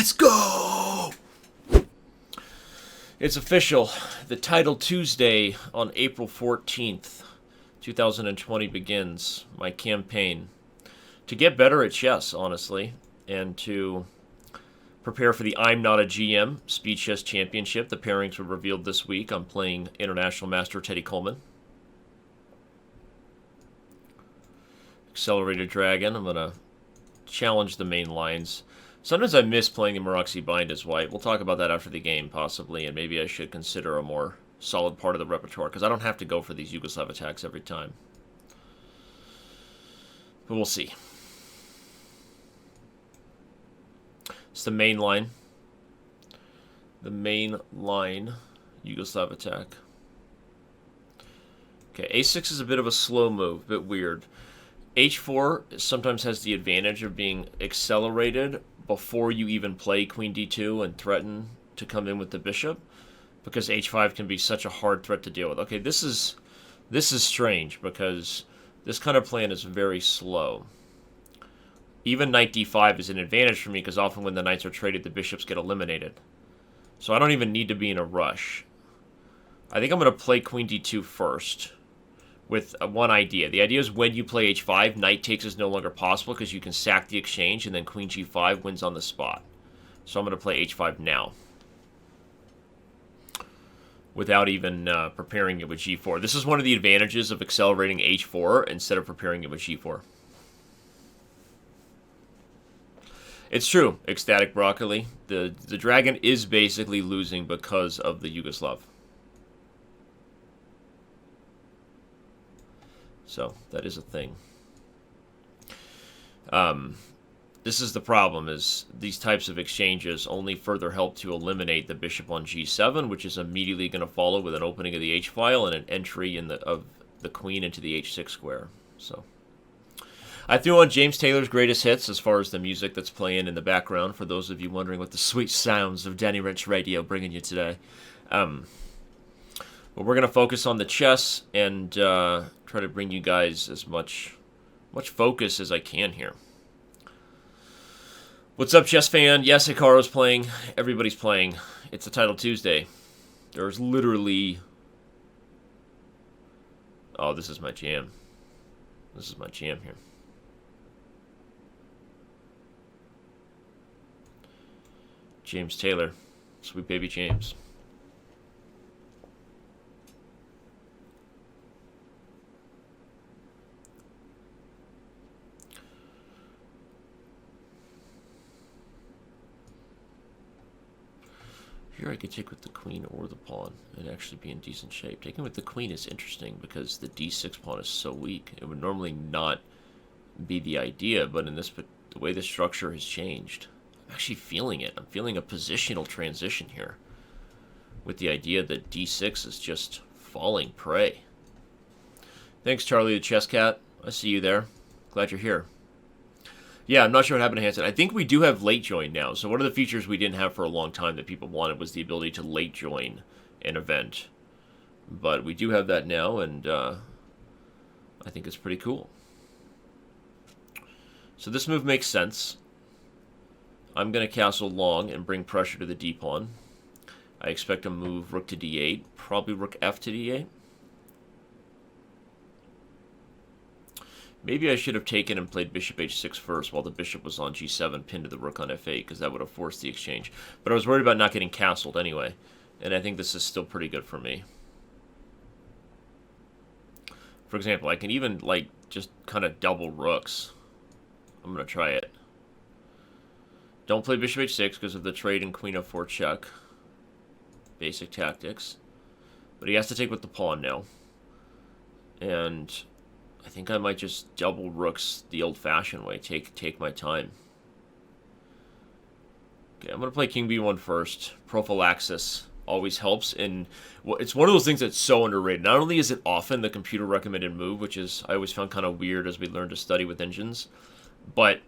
Let's go! It's official. The title Tuesday on April 14th, 2020 begins. My campaign to get better at chess, honestly, and to prepare for the I'm Not a GM Speed Chess Championship. The pairings were revealed this week. I'm playing International Master Teddy Coleman. Accelerated Dragon. I'm going to challenge the main lines. Sometimes I miss playing the Maroxy Bind as white. We'll talk about that after the game, possibly, and maybe I should consider a more solid part of the repertoire, because I don't have to go for these Yugoslav attacks every time. But we'll see. It's the main line. The main line Yugoslav attack. Okay, a6 is a bit of a slow move, a bit weird. h4 sometimes has the advantage of being accelerated before you even play queen d2 and threaten to come in with the bishop, because h5 can be such a hard threat to deal with. Okay, this is strange, because this kind of plan is very slow. Even knight d5 is an advantage for me, because often when the knights are traded, the bishops get eliminated. So I don't even need to be in a rush. I think I'm going to play queen d2 first, with one idea. The idea is when you play h5, knight takes is no longer possible because you can sack the exchange, and then queen g5 wins on the spot. So I'm going to play h5 now, without even preparing it with g4. This is one of the advantages of accelerating h4 instead of preparing it with g4. It's true, Ecstatic Broccoli. The dragon is basically losing because of the Yugoslav. So, that is a thing. This is the problem, is these types of exchanges only further help to eliminate the bishop on g7, which is immediately going to follow with an opening of the h-file and an entry of the queen into the h6 square. So, I threw on James Taylor's greatest hits as far as the music that's playing in the background, for those of you wondering what the sweet sounds of Danny Rensch Radio bringing you today. But we're going to focus on the chess and try to bring you guys as much focus as I can here. What's up, chess fan? Yes, Hikaru's playing. Everybody's playing. It's a title Tuesday. There's literally... Oh, this is my jam. This is my jam here. James Taylor. Sweet baby James. Here I could take with the queen or the pawn and actually be in decent shape. Taking with the queen is interesting because the d6 pawn is so weak. It would normally not be the idea, but in the way the structure has changed, I'm actually feeling it. I'm feeling a positional transition here, with the idea that d6 is just falling prey. Thanks, Charlie the Chess Cat. I see you there. Glad you're here. Yeah, I'm not sure what happened to Hanson. I think we do have late join now. So one of the features we didn't have for a long time that people wanted was the ability to late join an event. But we do have that now, and I think it's pretty cool. So this move makes sense. I'm going to castle long and bring pressure to the d-pawn. I expect to move rook to d8, probably rook f to d8. Maybe I should have taken and played bishop h6 first while the bishop was on g7, pinned to the rook on f8, because that would have forced the exchange. But I was worried about not getting castled anyway, and I think this is still pretty good for me. For example, I can even, like, just kind of double rooks. I'm going to try it. Don't play bishop h6 because of the trade and queen f4 check. Basic tactics. But he has to take with the pawn now. And I think I might just double rooks the old-fashioned way. Take my time. Okay, I'm going to play king b1 first. Prophylaxis always helps. And it's one of those things that's so underrated. Not only is it often the computer-recommended move, which is I always found kind of weird as we learned to study with engines, but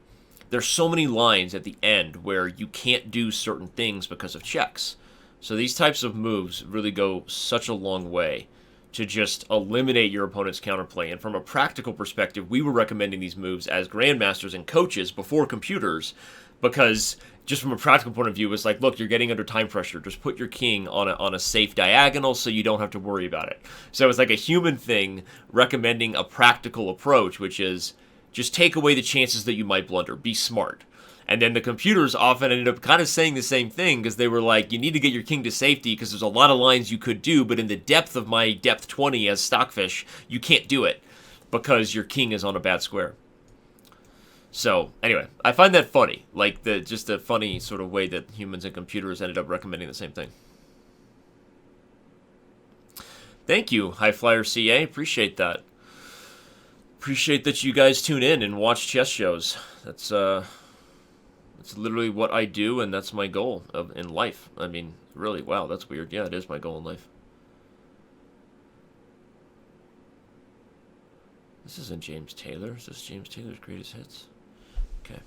there's so many lines at the end where you can't do certain things because of checks. So these types of moves really go such a long way to just eliminate your opponent's counterplay. And from a practical perspective, we were recommending these moves as grandmasters and coaches before computers, because just from a practical point of view, it's like, look, you're getting under time pressure. Just put your king on a safe diagonal so you don't have to worry about it. So it's like a human thing recommending a practical approach, which is just take away the chances that you might blunder. Be smart. And then the computers often ended up kind of saying the same thing because they were like, you need to get your king to safety because there's a lot of lines you could do, but in the depth of my depth 20 as Stockfish, you can't do it because your king is on a bad square. So, anyway, I find that funny. Like, just a funny sort of way that humans and computers ended up recommending the same thing. Thank you, High Flyer CA. Appreciate that. Appreciate that you guys tune in and watch chess shows. That's literally what I do, and that's my goal in life. I mean, really, wow, that's weird. Yeah, it is my goal in life. This isn't James Taylor. Is this James Taylor's greatest hits? Okay.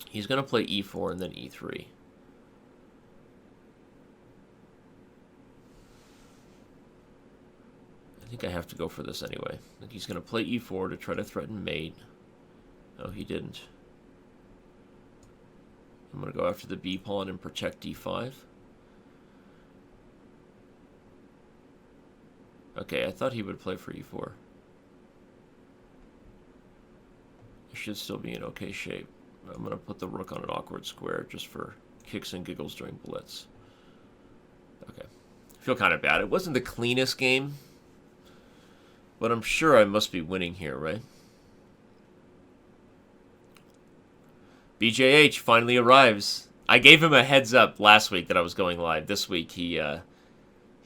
He's going to play e4 and then e3. I think I have to go for this anyway. I think he's going to play e4 to try to threaten mate. Oh, he didn't. I'm going to go after the b pawn and protect d5. Okay, I thought he would play for e4. I should still be in okay shape. I'm going to put the rook on an awkward square just for kicks and giggles during blitz. Okay. I feel kind of bad. It wasn't the cleanest game, but I'm sure I must be winning here, right? BJH finally arrives. I gave him a heads up last week that I was going live. This week he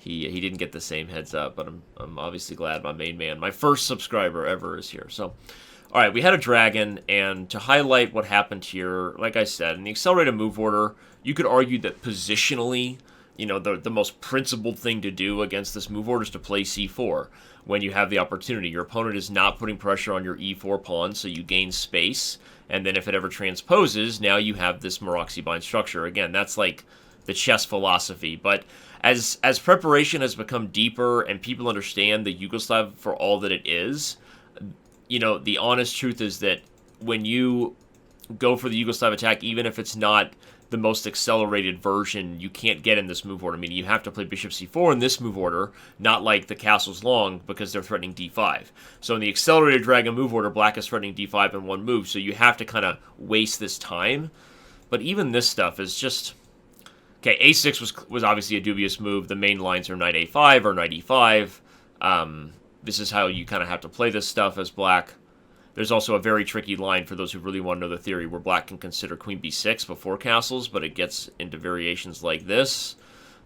didn't get the same heads up, but I'm obviously glad my main man, my first subscriber ever, is here. So, all right, we had a dragon, and to highlight what happened here, like I said, in the accelerated move order, you could argue that positionally, you know, the most principled thing to do against this move order is to play c4 when you have the opportunity. Your opponent is not putting pressure on your e4 pawn, so you gain space, and then if it ever transposes, now you have this Maroczy-bind structure. Again, that's like the chess philosophy, but as preparation has become deeper and people understand the Yugoslav for all that it is, you know, the honest truth is that when you go for the Yugoslav attack, even if it's not the most accelerated version, you can't get in this move order. Meaning you have to play bishop c4 in this move order, not like the castle's long, because they're threatening d5. So in the accelerated dragon move order, black is threatening d5 in one move, so you have to kind of waste this time. But even this stuff is just... Okay, a6 was obviously a dubious move. The main lines are knight a5 or knight e5. This is how you kind of have to play this stuff as black. There's also a very tricky line for those who really want to know the theory where black can consider queen b6 before castles, but it gets into variations like this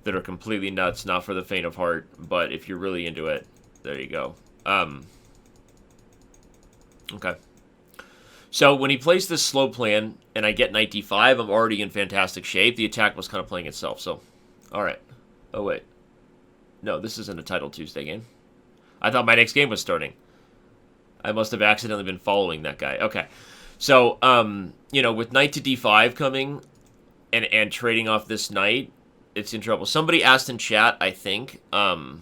that are completely nuts, not for the faint of heart, but if you're really into it, there you go. Okay. So when he plays this slow plan and I get knight d5, I'm already in fantastic shape. The attack was kind of playing itself, so... Alright. Oh, wait. No, this isn't a Title Tuesday game. I thought my next game was starting. I must have accidentally been following that guy. Okay. So, you know, with knight to d5 coming and trading off this knight, it's in trouble. Somebody asked in chat, I think, what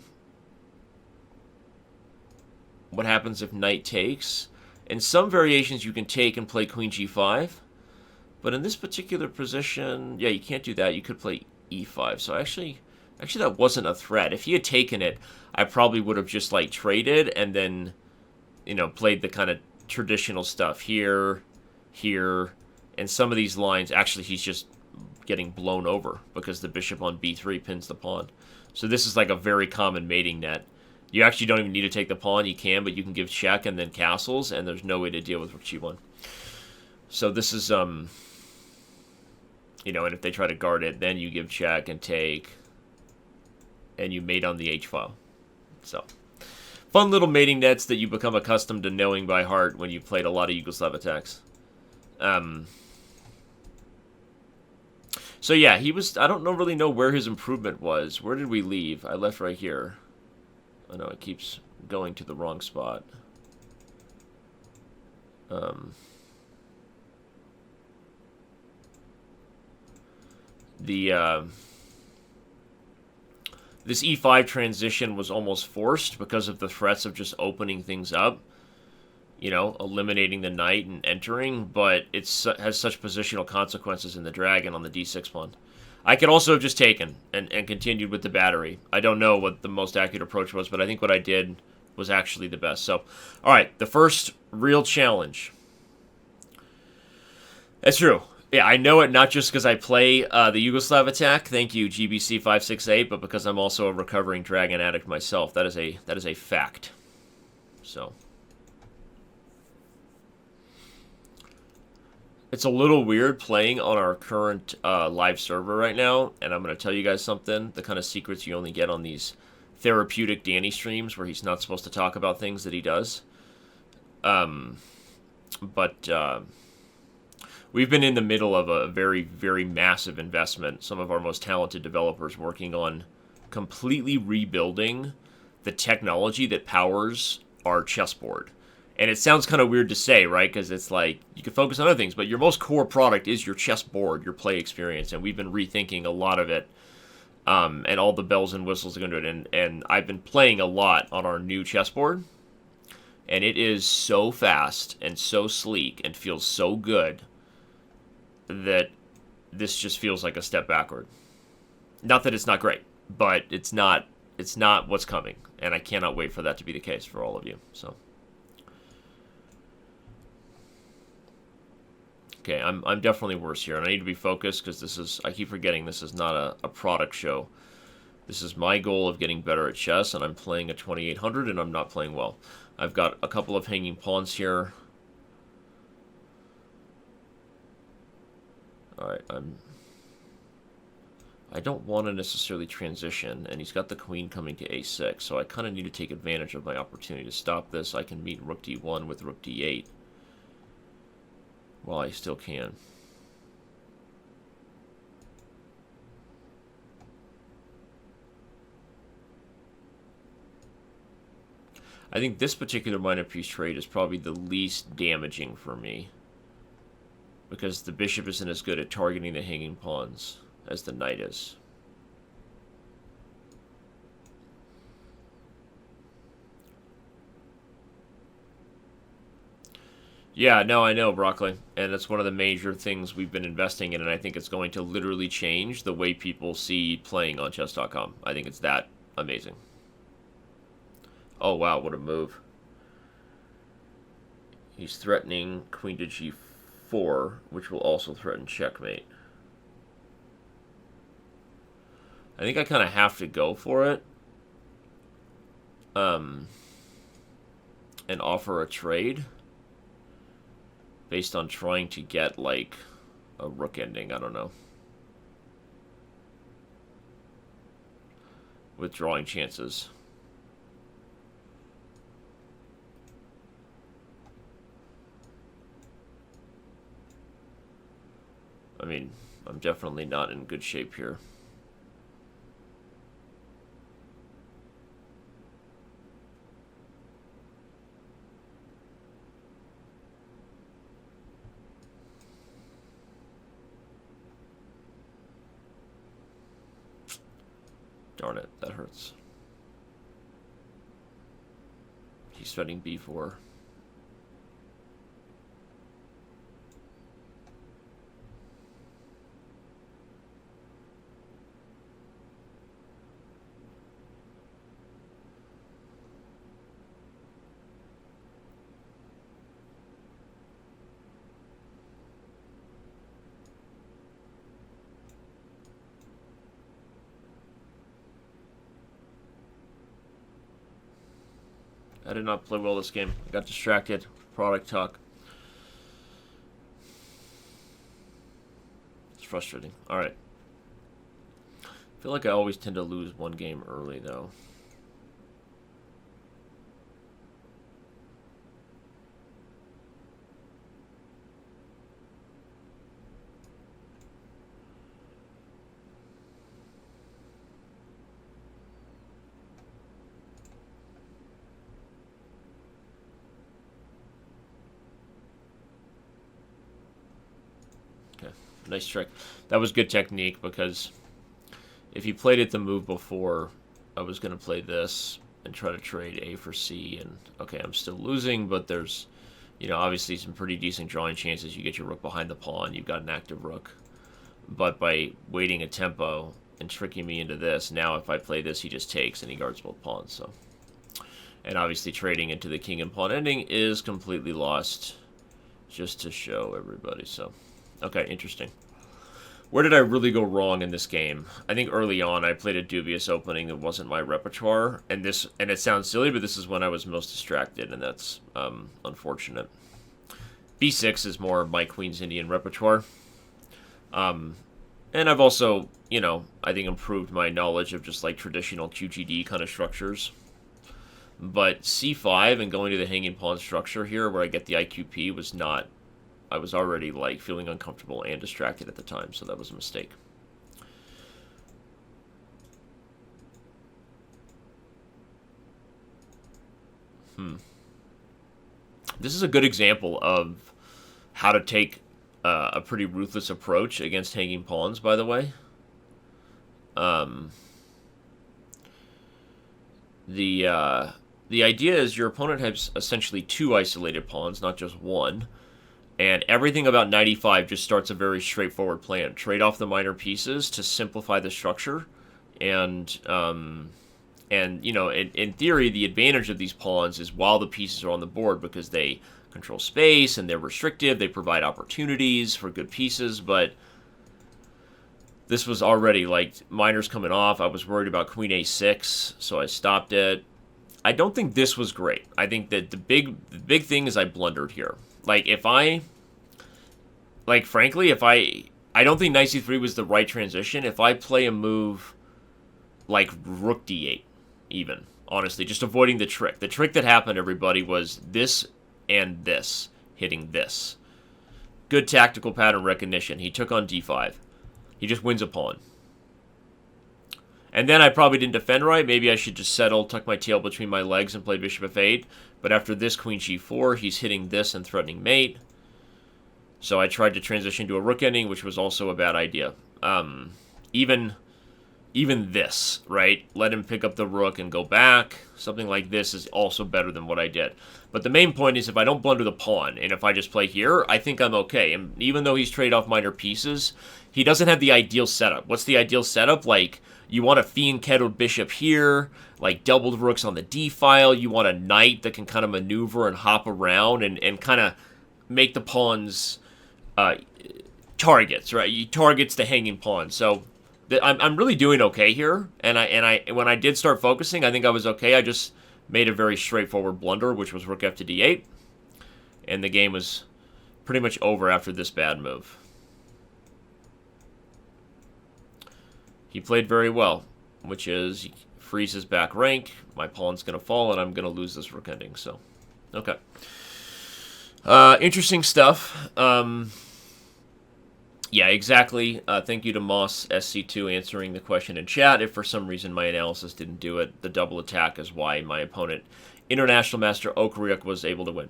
happens if knight takes? In some variations, you can take and play queen g5. But in this particular position, yeah, you can't do that. You could play e5. So actually that wasn't a threat. If he had taken it, I probably would have just, like, traded and then, you know, played the kind of traditional stuff here, and some of these lines, actually, he's just getting blown over because the bishop on b3 pins the pawn. So this is like a very common mating net. You actually don't even need to take the pawn. You can, but you can give check and then castles, and there's no way to deal with rook g1. So this is, you know, and if they try to guard it, then you give check and take, and you mate on the h-file. So, fun little mating nets that you become accustomed to knowing by heart when you've played a lot of Yugoslav attacks. So yeah, he was... I don't really know where his improvement was. Where did we leave? I left right here. Oh no, it keeps going to the wrong spot. This e5 transition was almost forced because of the threats of just opening things up. you know, eliminating the knight and entering, but it has such positional consequences in the dragon on the d6 pawn. I could also have just taken and continued with the battery. I don't know what the most accurate approach was, but I think what I did was actually the best. So, all right, the first real challenge. That's true. Yeah, I know it not just because I play the Yugoslav attack. Thank you, GBC568, but because I'm also a recovering dragon addict myself. That is a fact. So. It's a little weird playing on our current live server right now, and I'm going to tell you guys something. The kind of secrets you only get on these therapeutic Danny streams where he's not supposed to talk about things that he does. We've been in the middle of a very, very massive investment. Some of our most talented developers working on completely rebuilding the technology that powers our chessboard. And it sounds kind of weird to say, right? Because it's like, you can focus on other things, but your most core product is your chessboard, your play experience. And we've been rethinking a lot of it, and all the bells and whistles that go into it. And I've been playing a lot on our new chessboard. And it is so fast and so sleek and feels so good that this just feels like a step backward. Not that it's not great, but it's not what's coming. And I cannot wait for that to be the case for all of you. So. Okay, I'm definitely worse here, and I need to be focused because I keep forgetting this is not a product show. This is my goal of getting better at chess, and I'm playing a 2800, and I'm not playing well. I've got a couple of hanging pawns here. All right, I don't want to necessarily transition, and he's got the queen coming to a6, so I kind of need to take advantage of my opportunity to stop this. I can meet rook d1 with rook d8. Well, I still can. I think this particular minor piece trade is probably the least damaging for me, because the bishop isn't as good at targeting the hanging pawns as the knight is. Yeah, no, I know, Broccoli. And that's one of the major things we've been investing in, and I think it's going to literally change the way people see playing on chess.com. I think it's that amazing. Oh, wow, what a move. He's threatening queen to g4, which will also threaten checkmate. I think I kind of have to go for it. And offer a trade. Based on trying to get, like, a rook ending, I don't know. Withdrawing chances. I mean, I'm definitely not in good shape here. Darn it, that hurts. He's threatening b4. I did not play well this game. I got distracted. Product talk. It's frustrating. Alright. I feel like I always tend to lose one game early, though. Nice trick. That was good technique, because if he played it the move before, I was going to play this, and try to trade A for C. And okay, I'm still losing, but there's, obviously some pretty decent drawing chances. You get your rook behind the pawn, you've got an active rook. But by waiting a tempo and tricking me into this, now if I play this, he just takes and he guards both pawns. So, and obviously trading into the king and pawn ending is completely lost, just to show everybody. So, okay, interesting. Where did I really go wrong in this game? I think early on I played a dubious opening that wasn't my repertoire, and it sounds silly, but this is when I was most distracted, and that's unfortunate. B6 is more my Queen's Indian repertoire. And I've also, I think improved my knowledge of just like traditional QGD kind of structures. But C5 and going to the hanging pawn structure here where I get the IQP was not, I was already like feeling uncomfortable and distracted at the time, so that was a mistake. This is a good example of how to take a pretty ruthless approach against hanging pawns, by the way. The idea is your opponent has essentially two isolated pawns, not just one. And everything about 95 just starts a very straightforward plan. Trade off the minor pieces to simplify the structure. And in theory, the advantage of these pawns is while the pieces are on the board because they control space and they're restrictive, they provide opportunities for good pieces, but this was already like minors coming off. I was worried about queen a6, so I stopped it. I don't think this was great. I think that the big thing is I blundered here. Frankly, I don't think knight c3 was the right transition. If I play a move like rook d8, even, honestly, just avoiding the trick. The trick that happened, everybody, was this and this, hitting this. Good tactical pattern recognition. He took on d5. He just wins a pawn. And then I probably didn't defend right. Maybe I should just settle, tuck my tail between my legs and play bishop f8. But after this queen g4, he's hitting this and threatening mate. So I tried to transition to a rook ending, which was also a bad idea. Even this, right? Let him pick up the rook and go back. Something like this is also better than what I did. But the main point is if I don't blunder the pawn, and if I just play here, I think I'm okay. And even though he's traded off minor pieces, he doesn't have the ideal setup. What's the ideal setup? Like, you want a fianchettoed bishop here, like doubled rooks on the d-file. You want a knight that can kind of maneuver and hop around and kind of make the pawns targets, right? He targets the hanging pawn. So I'm really doing okay here. And I when I did start focusing, I think I was okay. I just made a very straightforward blunder, which was rook f to d8. And the game was pretty much over after this bad move. He played very well, which is he frees his back rank, my pawn's going to fall, and I'm going to lose this rook ending. So, okay. Interesting stuff. Yeah, exactly. Thank you to Moss SC2 answering the question in chat. If for some reason my analysis didn't do it, the double attack is why my opponent, International Master Okryuk, was able to win.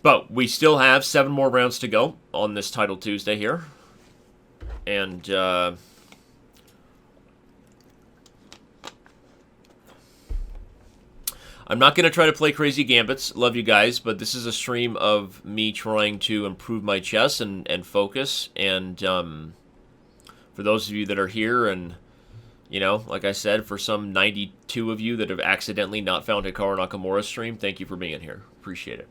But we still have 7 more rounds to go on this Title Tuesday here. And I'm not going to try to play crazy gambits. Love you guys, but this is a stream of me trying to improve my chess and focus. And for those of you that are here and, you know, like I said, for some 92 of you that have accidentally not found Hikaru Nakamura's stream, thank you for being here. Appreciate it.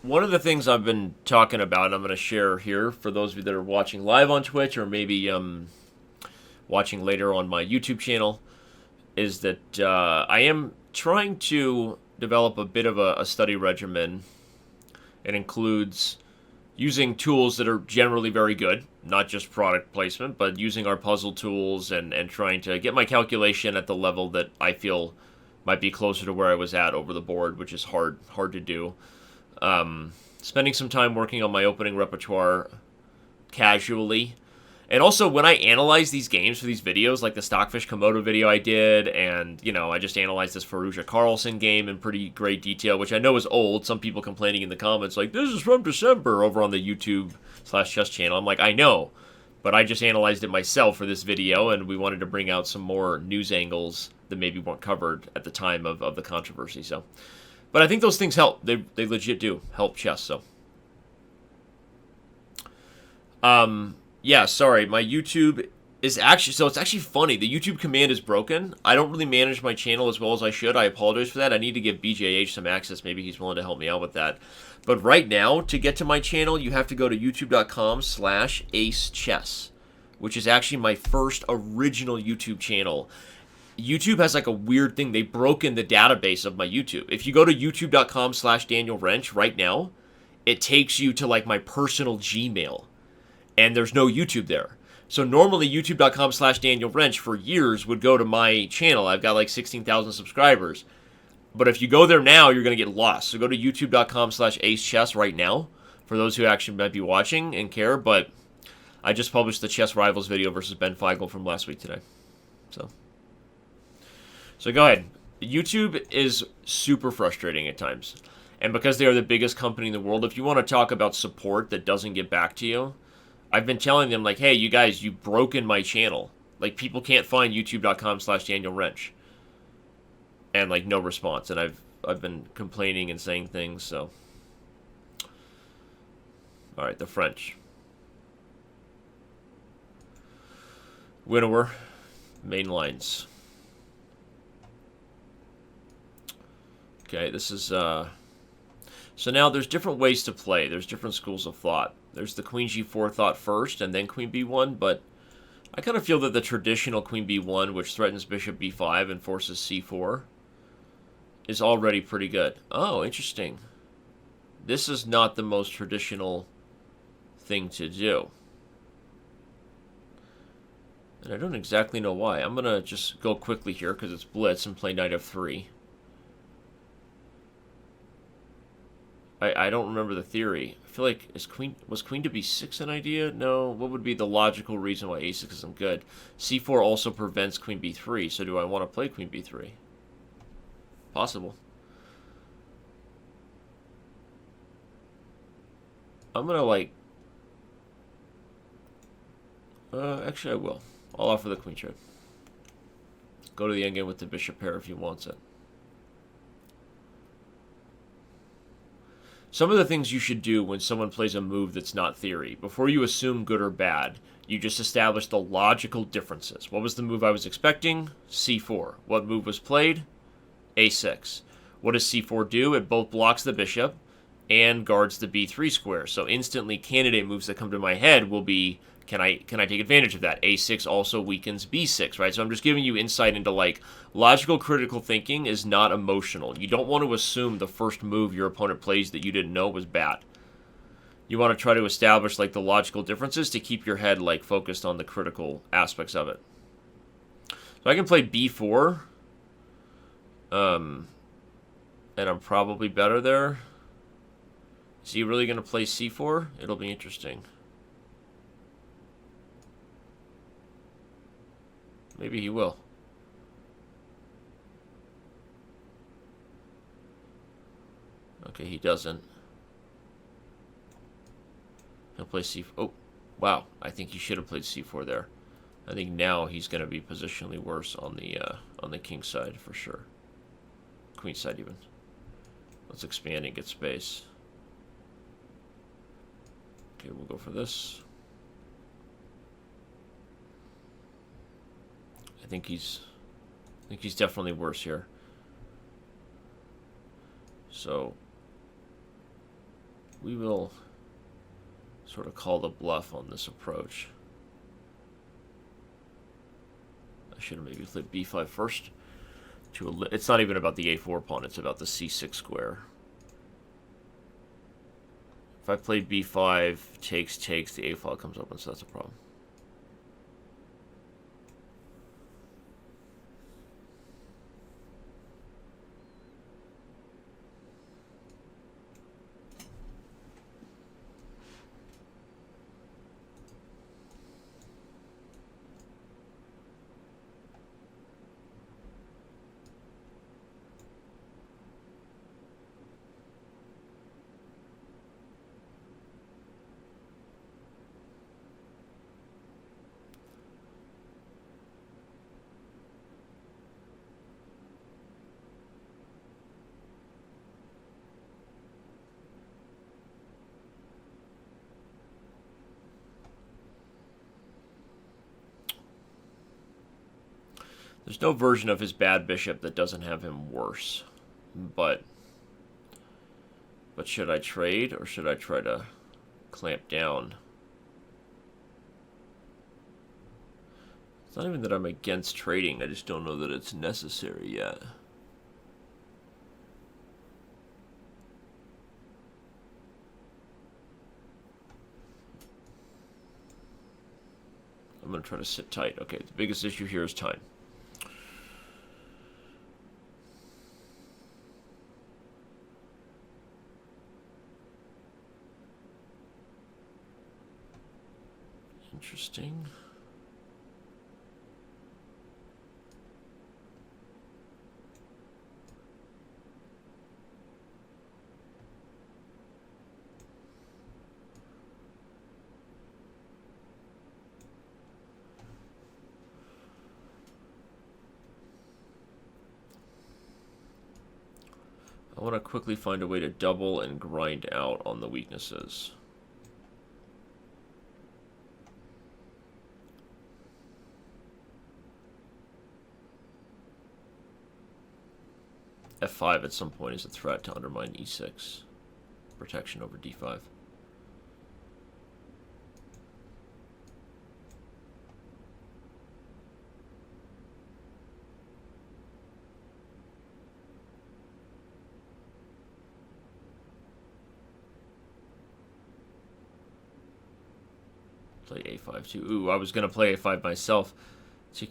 One of the things I've been talking about, and I'm going to share here for those of you that are watching live on Twitch or maybe watching later on my YouTube channel, is that I am trying to develop a bit of a study regimen. It includes using tools that are generally very good, not just product placement, but using our puzzle tools and trying to get my calculation at the level that I feel might be closer to where I was at over the board, which is hard to do. Spending some time working on my opening repertoire casually, And also, when I analyze these games for these videos, like the Stockfish Komodo video I did, and, you know, I just analyzed this Ferrugia Carlson game in pretty great detail, which I know is old. Some people complaining in the comments, like, this is from December over on the YouTube/chess channel. I'm like, I know, but I just analyzed it myself for this video, and we wanted to bring out some more news angles that maybe weren't covered at the time of the controversy. So, but I think those things help. They legit do help chess, so. Yeah, sorry, my YouTube is actually, so it's actually funny. The YouTube command is broken. I don't really manage my channel as well as I should. I apologize for that. I need to give BJH some access. Maybe he's willing to help me out with that. But right now, to get to my channel, you have to go to youtube.com/acechess, which is actually my first original YouTube channel. YouTube has like a weird thing. They've broken the database of my YouTube. If you go to youtube.com/Daniel Rensch right now, it takes you to like my personal Gmail. And there's no YouTube there. So normally youtube.com/Daniel Rensch for years would go to my channel. I've got like 16,000 subscribers. But if you go there now, you're going to get lost. So go to youtube.com/acechess right now for those who actually might be watching and care. But I just published the Chess Rivals video versus Ben Feigl from last week today. So go ahead. YouTube is super frustrating at times. And because they are the biggest company in the world, if you want to talk about support that doesn't get back to you, I've been telling them, like, hey, you guys, you've broken my channel. Like, people can't find youtube.com/Daniel Rensch. And, like, no response. And I've been complaining and saying things, so. All right, the French. Winnower. Main lines. Okay, this is, So now there's different ways to play. There's different schools of thought. There's the Queen G4 thought first, and then Queen B1, but I kind of feel that the traditional Queen B1, which threatens Bishop B5 and forces C4, is already pretty good. Oh, interesting. This is not the most traditional thing to do. And I don't exactly know why. I'm going to just go quickly here because it's blitz and play Knight F3. I don't remember the theory. I feel like was Queen to B6 an idea? No. What would be the logical reason why A6 isn't good? C4 also prevents Queen B3, so do I want to play Queen B3? Possible. I'm gonna like... actually I will. I'll offer the queen trade. Go to the endgame with the bishop pair if he wants it. Some of the things you should do when someone plays a move that's not theory, before you assume good or bad, you just establish the logical differences. What was the move I was expecting? C4. What move was played? A6. What does C4 do? It both blocks the bishop and guards the B3 square. So instantly candidate moves that come to my head will be, can I take advantage of that? A6 also weakens B6, right? So I'm just giving you insight into, like, logical critical thinking is not emotional. You don't want to assume the first move your opponent plays that you didn't know was bad. You want to try to establish, like, the logical differences to keep your head, like, focused on the critical aspects of it. So I can play B4. And I'm probably better there. Is he really going to play C4? It'll be interesting. Maybe he will. Okay, he doesn't. He'll play C4. Oh, wow. I think he should have played C4 there. I think now he's going to be positionally worse on the king side for sure. Queen side even. Let's expand and get space. Okay, we'll go for this. I think he's definitely worse here. So we will sort of call the bluff on this approach. I should have maybe played B5 first. It's not even about the A4 pawn, it's about the C6 square. If I play B5, takes, the A file comes up, and so that's a problem. There's no version of his bad bishop that doesn't have him worse. But should I trade, or should I try to clamp down? It's not even that I'm against trading, I just don't know that it's necessary yet. I'm going to try to sit tight. Okay, the biggest issue here is time. Interesting. I want to quickly find a way to double and grind out on the weaknesses. F5 at some point is a threat to undermine E6. Protection over D5. Play A5 too. Ooh, I was gonna play A5 myself to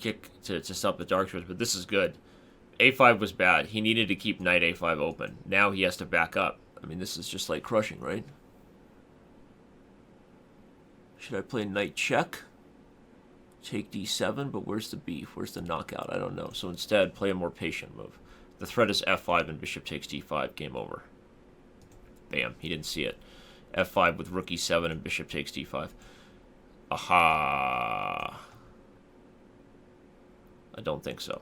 stop the dark squares, but this is good. A5 was bad. He needed to keep knight A5 open. Now he has to back up. I mean, this is just like crushing, right? Should I play knight check? Take D7, but where's the beef? Where's the knockout? I don't know. So instead, play a more patient move. The threat is F5 and bishop takes D5. Game over. Bam. He didn't see it. F5 with rook E7 and bishop takes D5. Aha. I don't think so.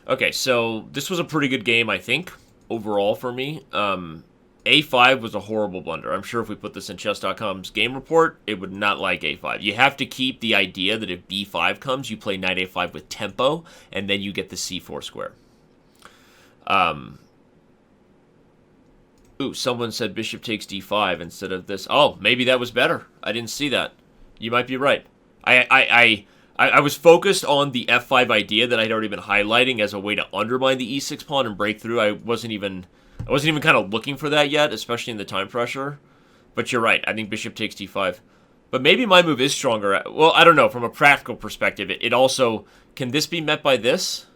Okay, so this was a pretty good game, I think, overall for me. A5 was a horrible blunder. I'm sure if we put this in chess.com's game report, it would not like A5. You have to keep the idea that if B5 comes, you play knight A5 with tempo, and then you get the C4 square. Ooh, someone said bishop takes D5 instead of this. Oh, maybe that was better. I didn't see that. You might be right. I was focused on the F5 idea that I'd already been highlighting as a way to undermine the E6 pawn and break through. I wasn't even kind of looking for that yet, especially in the time pressure. But you're right. I think bishop takes D5. But maybe my move is stronger. Well, I don't know. From a practical perspective, it also... Can this be met by this?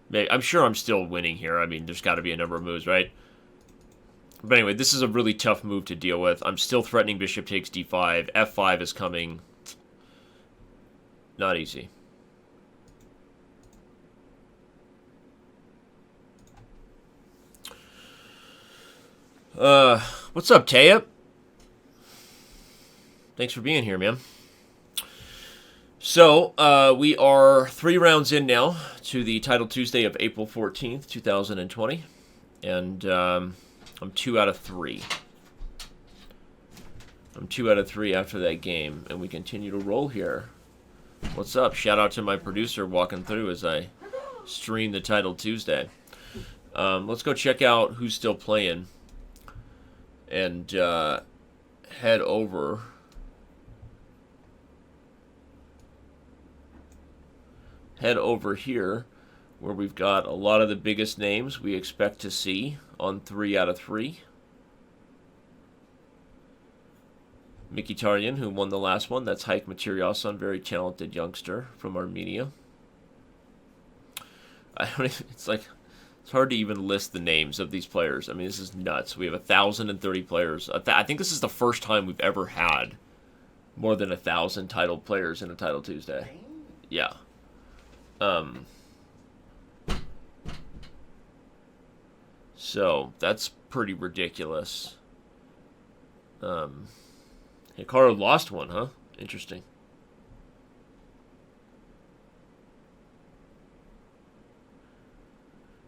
Maybe, I'm sure I'm still winning here. I mean, there's got to be a number of moves, right? But anyway, this is a really tough move to deal with. I'm still threatening bishop takes D5. F5 is coming. Not easy. What's up, Taya? Thanks for being here, man. So, we are 3 rounds in now to the Title Tuesday of April 14th, 2020. And, I'm 2 out of 3. I'm 2 out of 3 after that game, and we continue to roll here. What's up? Shout out to my producer walking through as I stream the Title Tuesday. Let's go check out who's still playing. And head over here where we've got a lot of the biggest names we expect to see on 3 out of 3. Mkhitaryan, who won the last one. That's Haik Matiryasan, very talented youngster from Armenia. It's hard to even list the names of these players. I mean, this is nuts. We have 1,030 players. I think this is the first time we've ever had more than 1,000 titled players in a Title Tuesday. Yeah. So, that's pretty ridiculous. Hikaru lost one, huh? Interesting.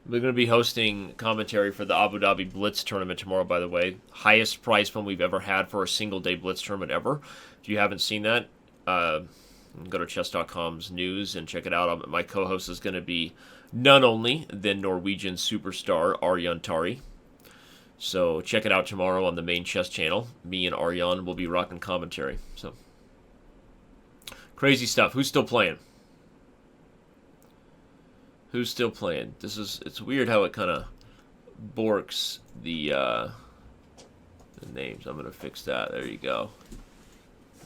We're going to be hosting commentary for the Abu Dhabi Blitz tournament tomorrow, by the way. Highest prize fund we've ever had for a single-day Blitz tournament ever. If you haven't seen that, go to chess.com's news and check it out. My co-host is going to be none only than Norwegian superstar Arjan Tari. So check it out tomorrow on the main chess channel. Me and Arjan will be rocking commentary. So crazy stuff. Who's still playing? Who's still playing? It's weird how it kind of borks the names. I'm gonna fix that. There you go.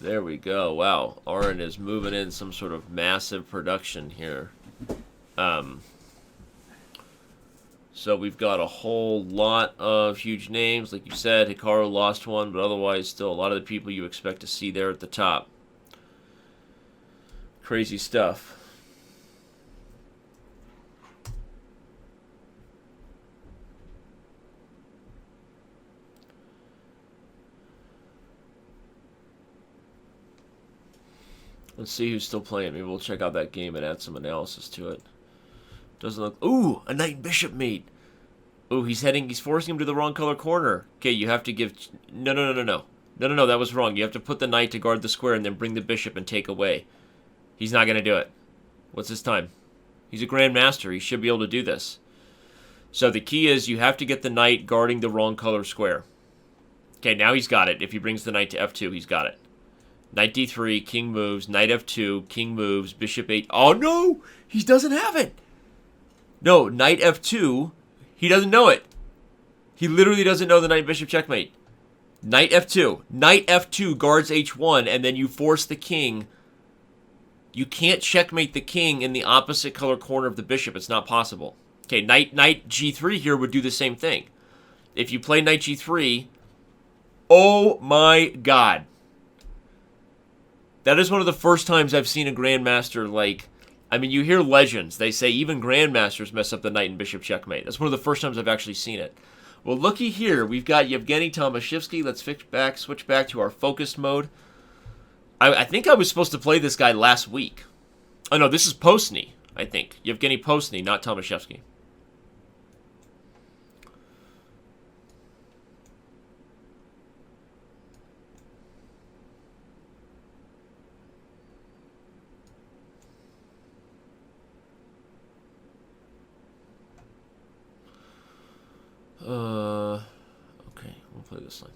There we go. Wow, Aaron is moving in some sort of massive production here. So we've got a whole lot of huge names, like you said. Hikaru lost one, but otherwise still a lot of the people you expect to see there at the top. Crazy stuff. Let's see who's still playing. Maybe we'll check out that game and add some analysis to it. Doesn't look... Ooh, a knight and bishop mate. Ooh, he's forcing him to the wrong color corner. Okay, you have to give... No, that was wrong. You have to put the knight to guard the square and then bring the bishop and take away. He's not going to do it. What's his time? He's a grandmaster. He should be able to do this. So the key is you have to get the knight guarding the wrong color square. Okay, now he's got it. If he brings the knight to f2, he's got it. Knight d3, king moves, knight f2, king moves, bishop 8. Oh, no! He doesn't have it! No, knight f2, he doesn't know it. He literally doesn't know the knight bishop checkmate. Knight f2. Knight f2 guards h1, and then you force the king. You can't checkmate the king in the opposite color corner of the bishop. It's not possible. Okay, knight g3 here would do the same thing. If you play knight g3, oh my god. That is one of the first times I've seen a grandmaster, like... I mean, you hear legends. They say even grandmasters mess up the knight and bishop checkmate. That's one of the first times I've actually seen it. Well, looky here. We've got Yevgeny Tomashevsky. Let's switch back to our focused mode. I think I was supposed to play this guy last week. Oh, no, this is Postny, I think. Yevgeny Postny, not Tomashevsky. Okay, we'll play this line.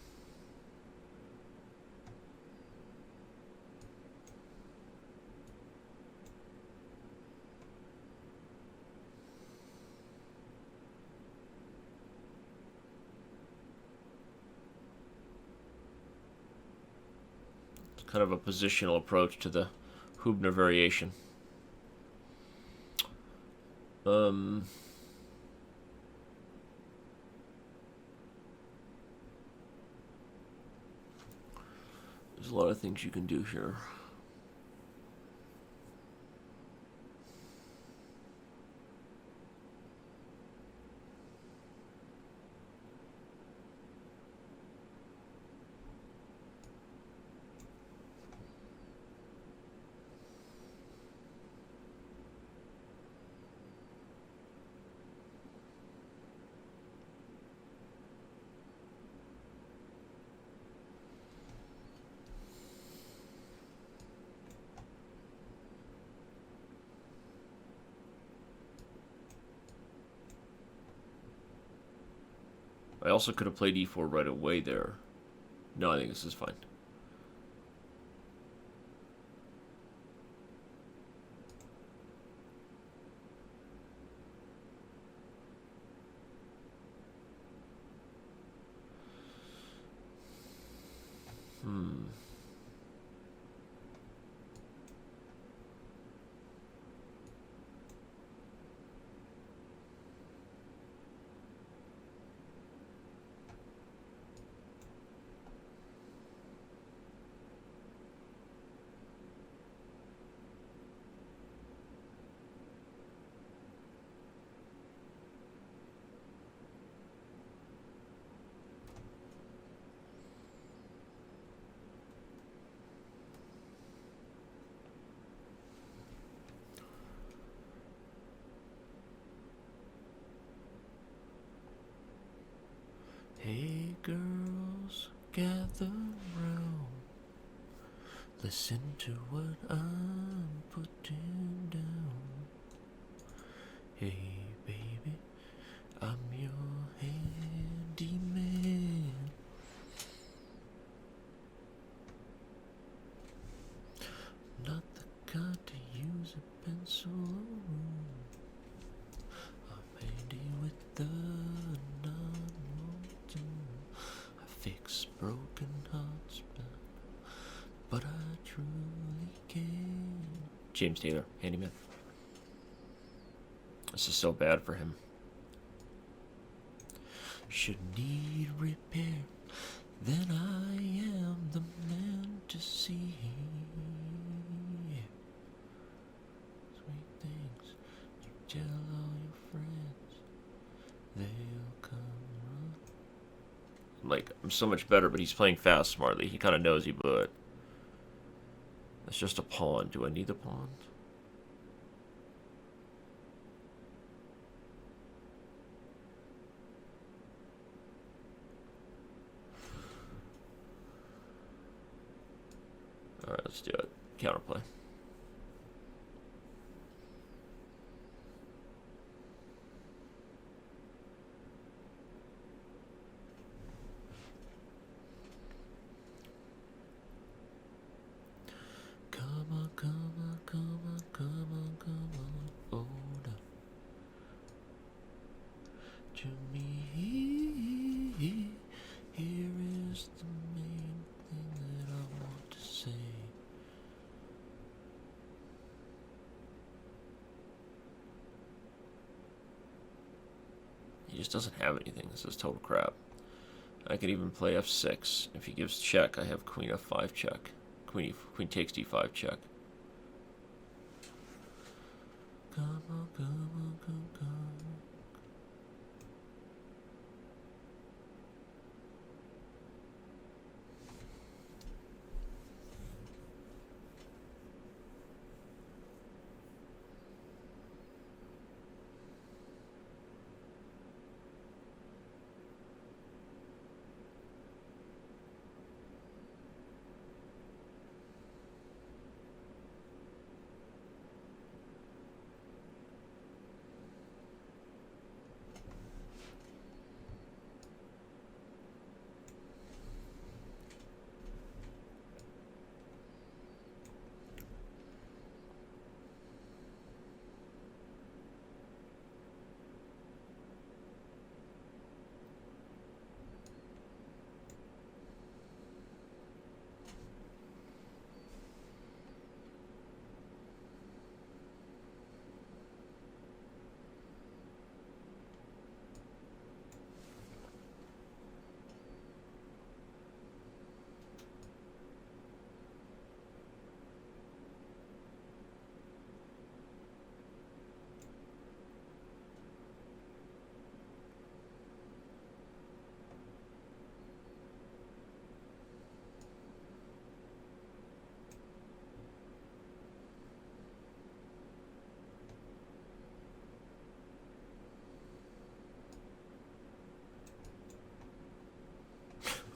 It's kind of a positional approach to the Hubner variation. There's a lot of things you can do here. I also could have played e4 right away there. No, I think this is fine. Hey girls, gather round. Listen to what I'm putting down. Hey baby, I'm your handyman. Not the kind to use a pencil or rule. I'm handy with the non-mortem. I fix broken hearts, but I truly can. James Taylor, handyman. This is so bad for him. Should need repair, then I am the man to see. Sweet things you tell all your friends, they'll come run. Like, I'm so much better, but he's playing fast smartly. He kind of knows he but that's just a pawn. Do I need the pawn? Alright, let's do it. Counterplay. Come on, come on, come on, come on, come on, hold up to me. Here is the main thing that I want to say. He just doesn't have anything. This is total crap. I could even play f6. If he gives check, I have queen f5 check. Queen takes d5 check. Come on, come on, come on.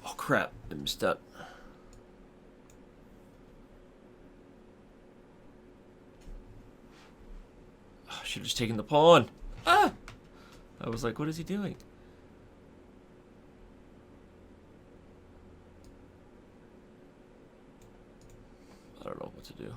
Oh crap, I missed that. Oh, I should have just taken the pawn. Ah! I was like, what is he doing? I don't know what to do.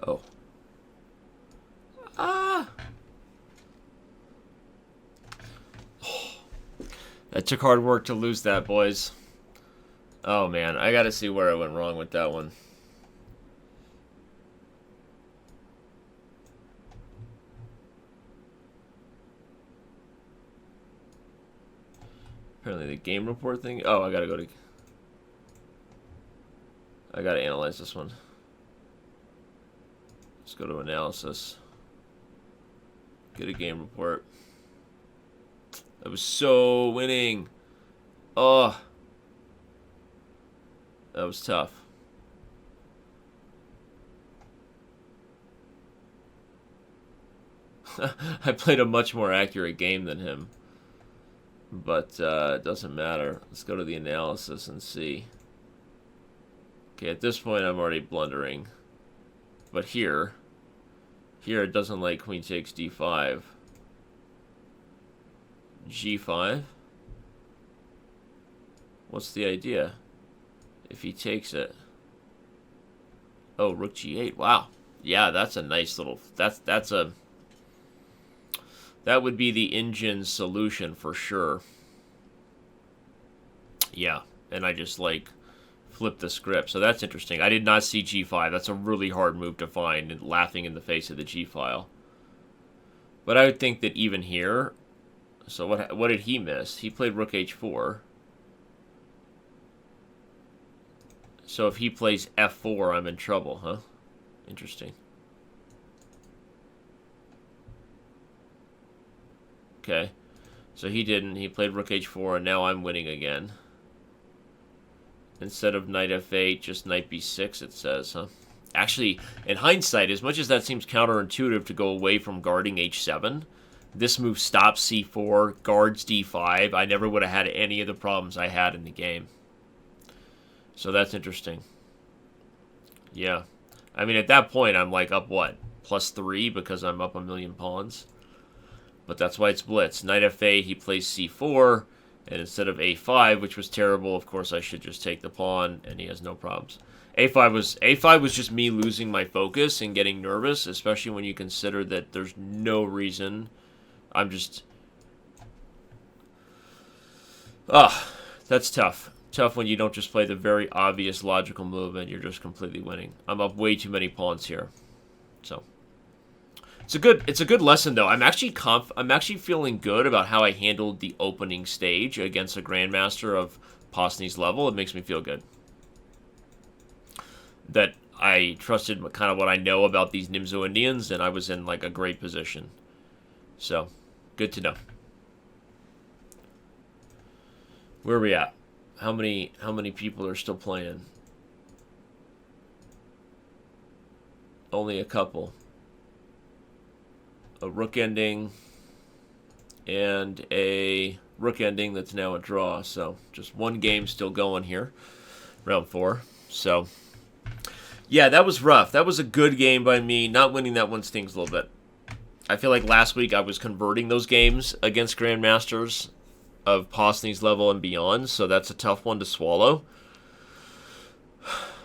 Oh. Ah! Oh. That took hard work to lose that, boys. Oh man, I gotta see where I went wrong with that one. Apparently the game report thing. Oh, I gotta analyze this one. Let's go to analysis. Get a game report. That was so winning. Oh, that was tough. I played a much more accurate game than him. But it doesn't matter. Let's go to the analysis and see. Okay, at this point I'm already blundering. But here it doesn't like queen takes d5. g5? What's the idea? If he takes it. Oh, rook g8. Wow. Yeah, that's a nice little... That would be the engine's solution for sure. Yeah, and I just, like, flipped the script. So that's interesting. I did not see g5. That's a really hard move to find, and laughing in the face of the g file. But I would think that even here... So what did he miss? He played rook h4. So if he plays f4, I'm in trouble, huh? Interesting. Okay. So he didn't. He played rook h4, and now I'm winning again. Instead of knight f8, just knight b6, it says, huh? Actually, in hindsight, as much as that seems counterintuitive to go away from guarding h7, this move stops c4, guards d5. I never would have had any of the problems I had in the game. So that's interesting. Yeah. I mean, at that point, I'm like up, what? +3 because I'm up a million pawns. But that's why it's blitz. Knight f8, he plays c4, and instead of a5, which was terrible, of course I should just take the pawn, and he has no problems. a5 was just me losing my focus and getting nervous, especially when you consider that there's no reason. I'm just... that's tough. Tough when you don't just play the very obvious logical move and you're just completely winning. I'm up way too many pawns here. So... It's a good lesson though. I'm actually feeling good about how I handled the opening stage against a grandmaster of Posny's level. It makes me feel good that I trusted kind of what I know about these Nimzo Indians, and I was in like a great position. So, good to know. Where are we at? How many people are still playing? Only a couple. A rook ending and a rook ending that's now a draw. So just one game still going here. Round 4. So yeah, that was rough. That was a good game by me. Not winning that one stings a little bit. I feel like last week I was converting those games against grandmasters of Posny's level and beyond. So that's a tough one to swallow.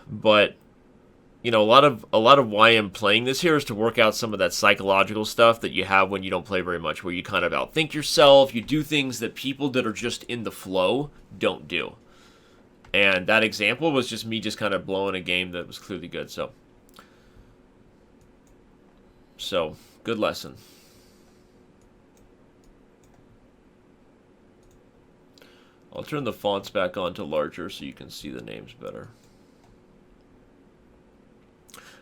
But you know, a lot of why I'm playing this here is to work out some of that psychological stuff that you have when you don't play very much, where you kind of outthink yourself, you do things that people that are just in the flow don't do. And that example was just me just kind of blowing a game that was clearly good, so good lesson. I'll turn the fonts back on to larger so you can see the names better.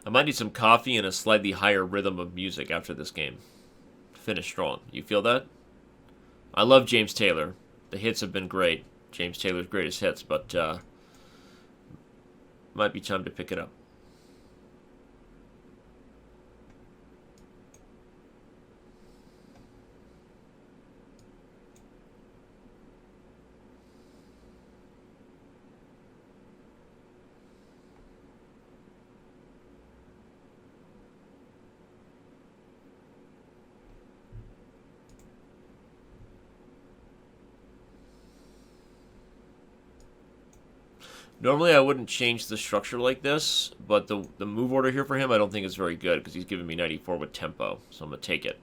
I might need some coffee and a slightly higher rhythm of music after this game. Finish strong. You feel that? I love James Taylor. The hits have been great. James Taylor's greatest hits, but might be time to pick it up. Normally I wouldn't change the structure like this, but the move order here for him I don't think is very good because he's giving me 94 with tempo, so I'm going to take it.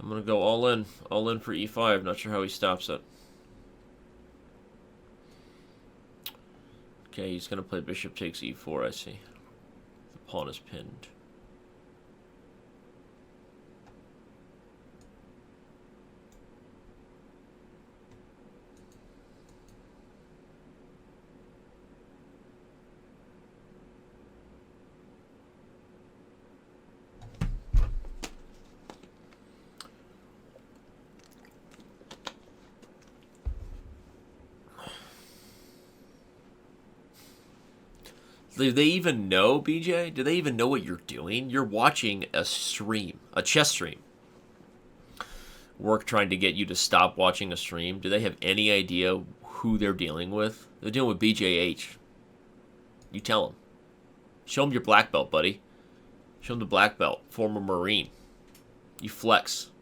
I'm going to go all in for e5. Not sure how he stops it. Okay, he's going to play bishop takes e4, I see. The pawn is pinned. Do they even know, BJ? Do they even know what you're doing? You're watching a stream, a chess stream. Work trying to get you to stop watching a stream. Do they have any idea who they're dealing with? They're dealing with BJH. You tell them. Show them your black belt, buddy. Show them the black belt. Former Marine. You flex.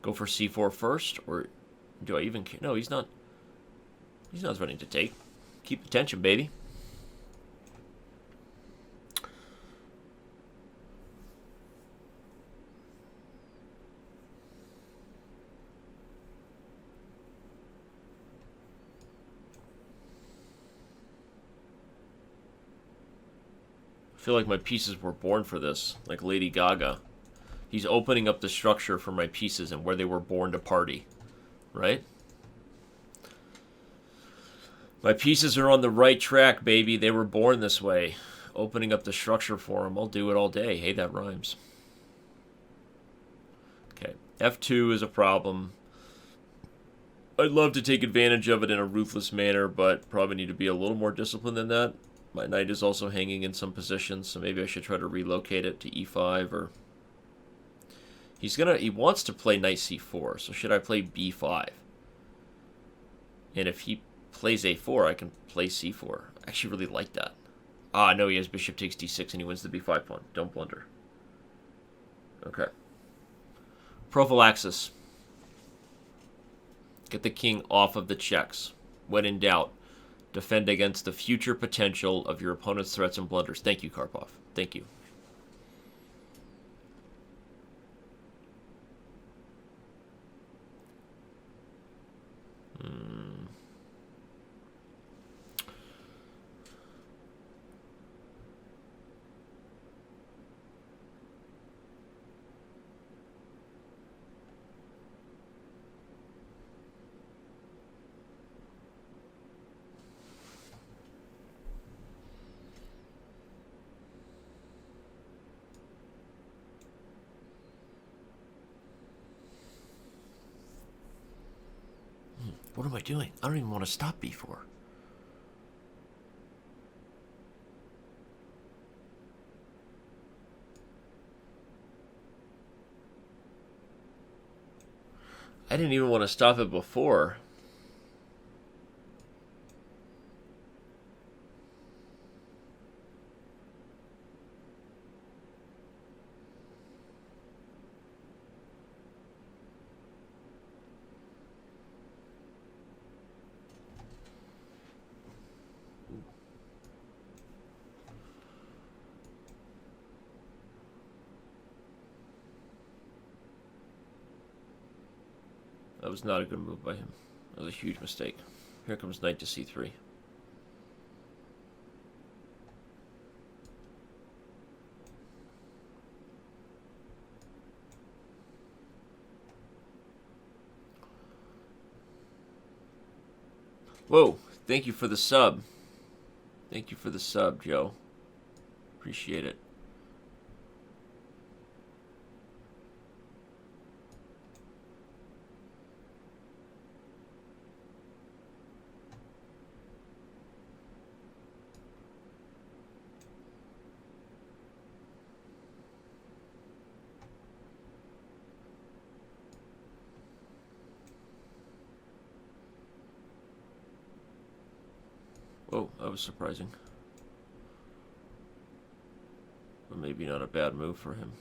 Go for c4 first, or do I even care? No, he's not. He's not running to take. Keep the tension, baby. I feel like my pieces were born for this, like Lady Gaga. He's opening up the structure for my pieces and where they were born to party, right? My pieces are on the right track, baby. They were born this way. Opening up the structure for them. I'll do it all day. Hey, that rhymes. Okay, f2 is a problem. I'd love to take advantage of it in a ruthless manner, but probably need to be a little more disciplined than that. My knight is also hanging in some positions, so maybe I should try to relocate it to e5 or... He wants to play knight c4, so should I play b5? And if he plays a4, I can play c4. I actually really like that. Ah, no, he has bishop takes d6 and he wins the b5 pawn. Don't blunder. Okay. Prophylaxis. Get the king off of the checks. When in doubt, defend against the future potential of your opponent's threats and blunders. Thank you, Karpov. Thank you. What am I doing? I don't even want to stop b4. I didn't even want to stop it before. That was not a good move by him. That was a huge mistake. Here comes knight to c3. Whoa, thank you for the sub. Thank you for the sub, Joe. Appreciate it. Whoa, that was surprising. But maybe not a bad move for him.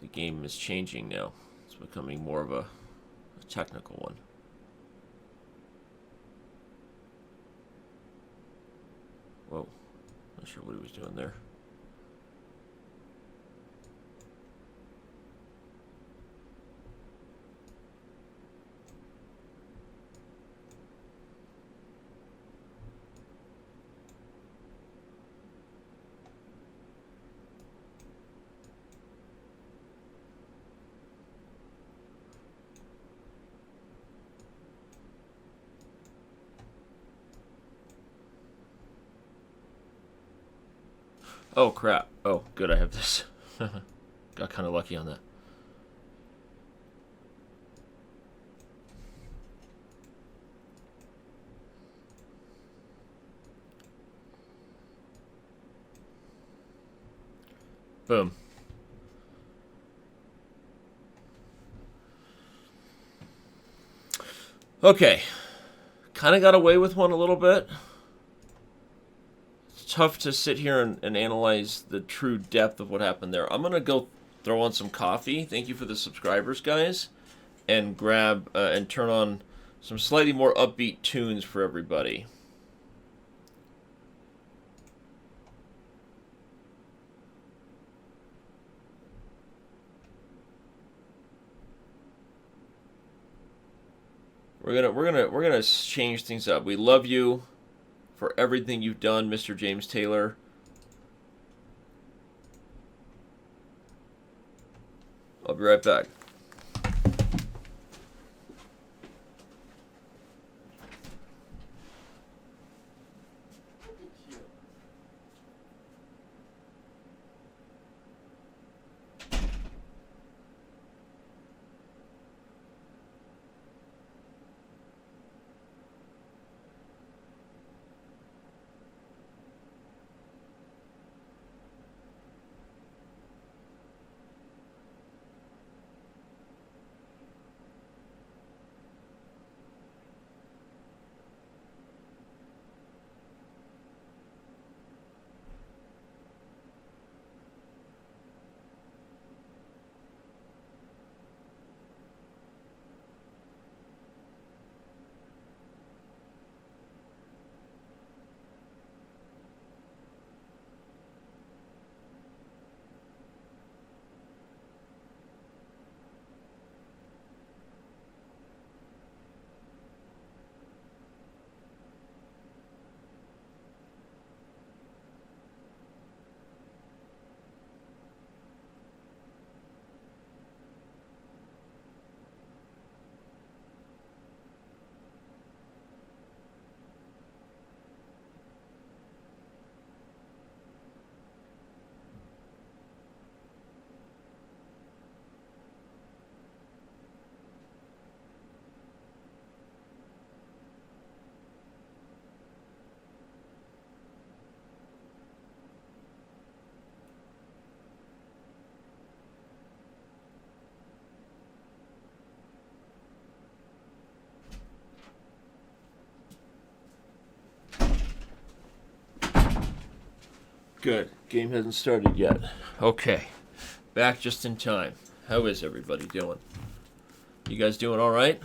The game is changing now. It's becoming more of a technical one. Whoa. Not sure what he was doing there. Oh, crap. Oh, good, I have this. Got kind of lucky on that. Boom. Okay. Kind of got away with one a little bit. It's tough to sit here and analyze the true depth of what happened there. I'm going to go throw on some coffee. Thank you for the subscribers, guys. And grab and turn on some slightly more upbeat tunes for everybody. We're gonna change things up. We love you for everything you've done, Mr. James Taylor. I'll be right back. Good. Game hasn't started yet. Okay. Back just in time. How is everybody doing? You guys doing all right?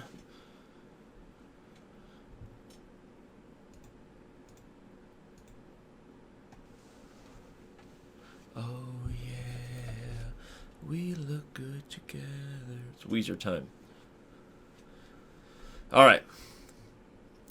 Oh, yeah. We look good together. It's Weezer time. All right.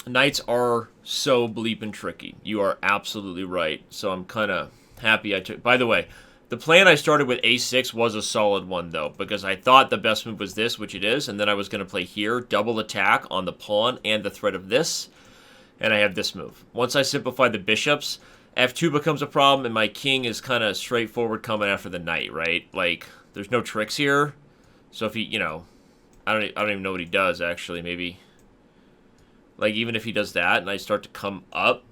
Knights are so bleeping tricky. You are absolutely right. So I'm kind of happy I took... By the way, the plan I started with a6 was a solid one, though, because I thought the best move was this, which it is, and then I was going to play here, double attack on the pawn and the threat of this, and I have this move. Once I simplify the bishops, f2 becomes a problem, and my king is kind of straightforward coming after the knight, right? Like, there's no tricks here, so if he, you know... I don't even know what he does, actually, maybe... Like, even if he does that and I start to come up,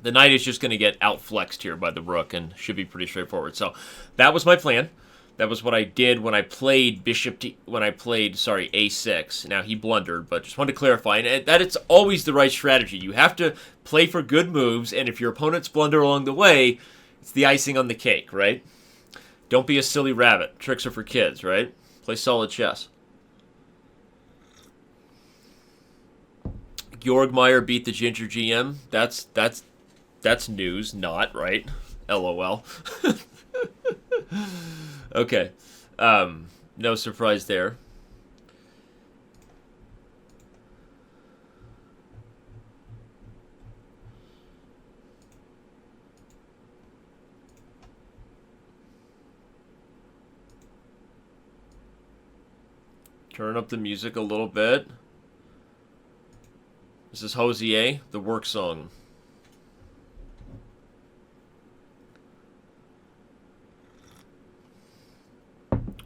the knight is just going to get outflexed here by the rook and should be pretty straightforward. So that was my plan. That was what I did when I played a6. Now, he blundered, but just wanted to clarify. And that it's always the right strategy. You have to play for good moves, and if your opponents blunder along the way, it's the icing on the cake, right? Don't be a silly rabbit. Tricks are for kids, right? Play solid chess. Georg Meyer beat the Ginger GM. That's That's news, not, right? LOL. Okay. No surprise there. Turn up the music a little bit. This is Hosier, the work song.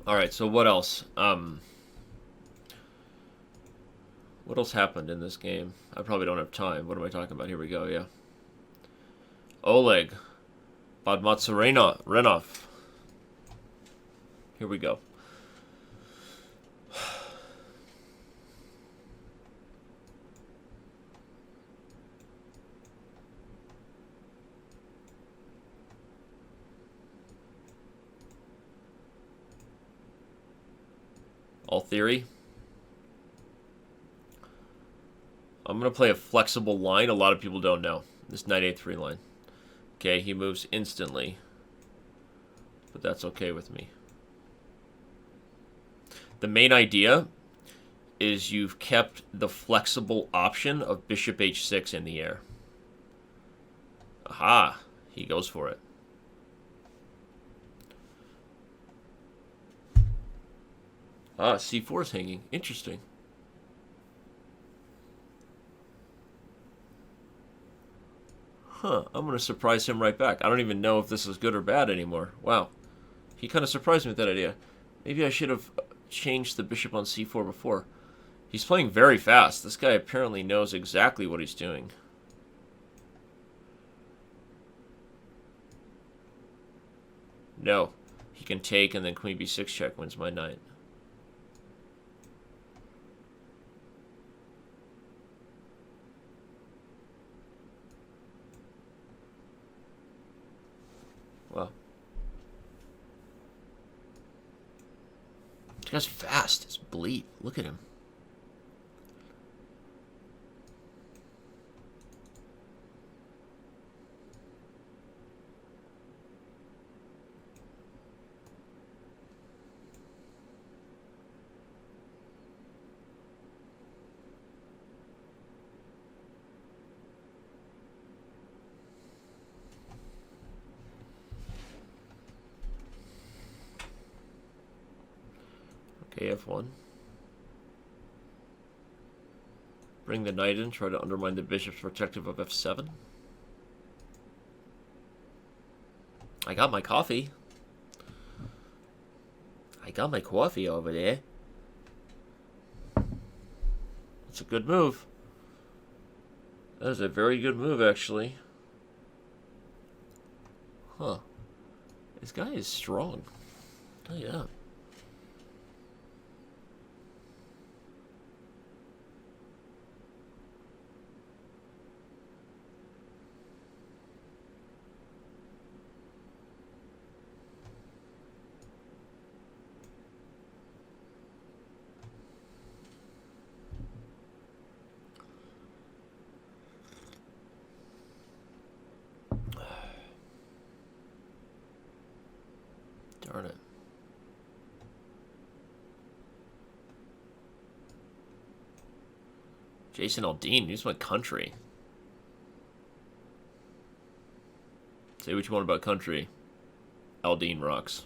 Alright, so what else? What else happened in this game? I probably don't have time. What am I talking about? Here we go, yeah. Oleg. Renov. Here we go. All theory. I'm going to play a flexible line a lot of people don't know. This knight a3 line. Okay, he moves instantly. But that's okay with me. The main idea is you've kept the flexible option of bishop h6 in the air. Aha! He goes for it. Ah, c4 is hanging. Interesting. Huh, I'm going to surprise him right back. I don't even know if this is good or bad anymore. Wow. He kind of surprised me with that idea. Maybe I should have changed the bishop on c4 before. He's playing very fast. This guy apparently knows exactly what he's doing. No. He can take and then queen b6 check wins my knight. Wow. This guy's fast. It's bleed. Look at him. Okay, f1. Bring the knight in, try to undermine the bishop's protective of f7. I got my coffee. I got my coffee over there. It's a good move. That is a very good move, actually. Huh. This guy is strong. Oh, yeah. Darn it. Jason Aldean, he's my country. Say what you want about country. Aldean rocks.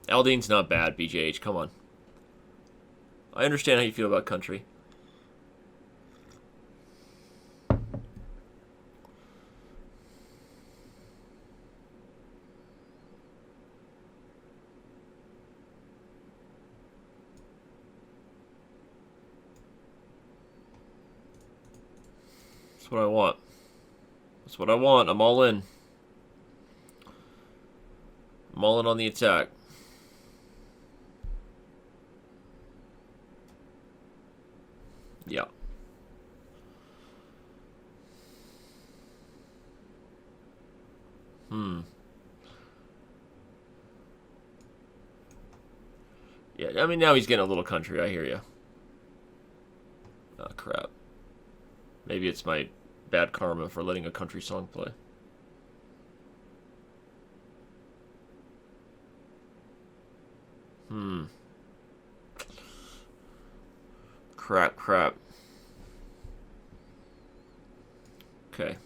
Aldean's not bad, BJH. Come on. I understand how you feel about country. That's what I want. That's what I want. I'm all in. I'm all in on the attack. Yeah. Yeah, I mean, now he's getting a little country. I hear you. Oh, crap. Maybe it's my bad karma for letting a country song play. Crap, crap. Okay.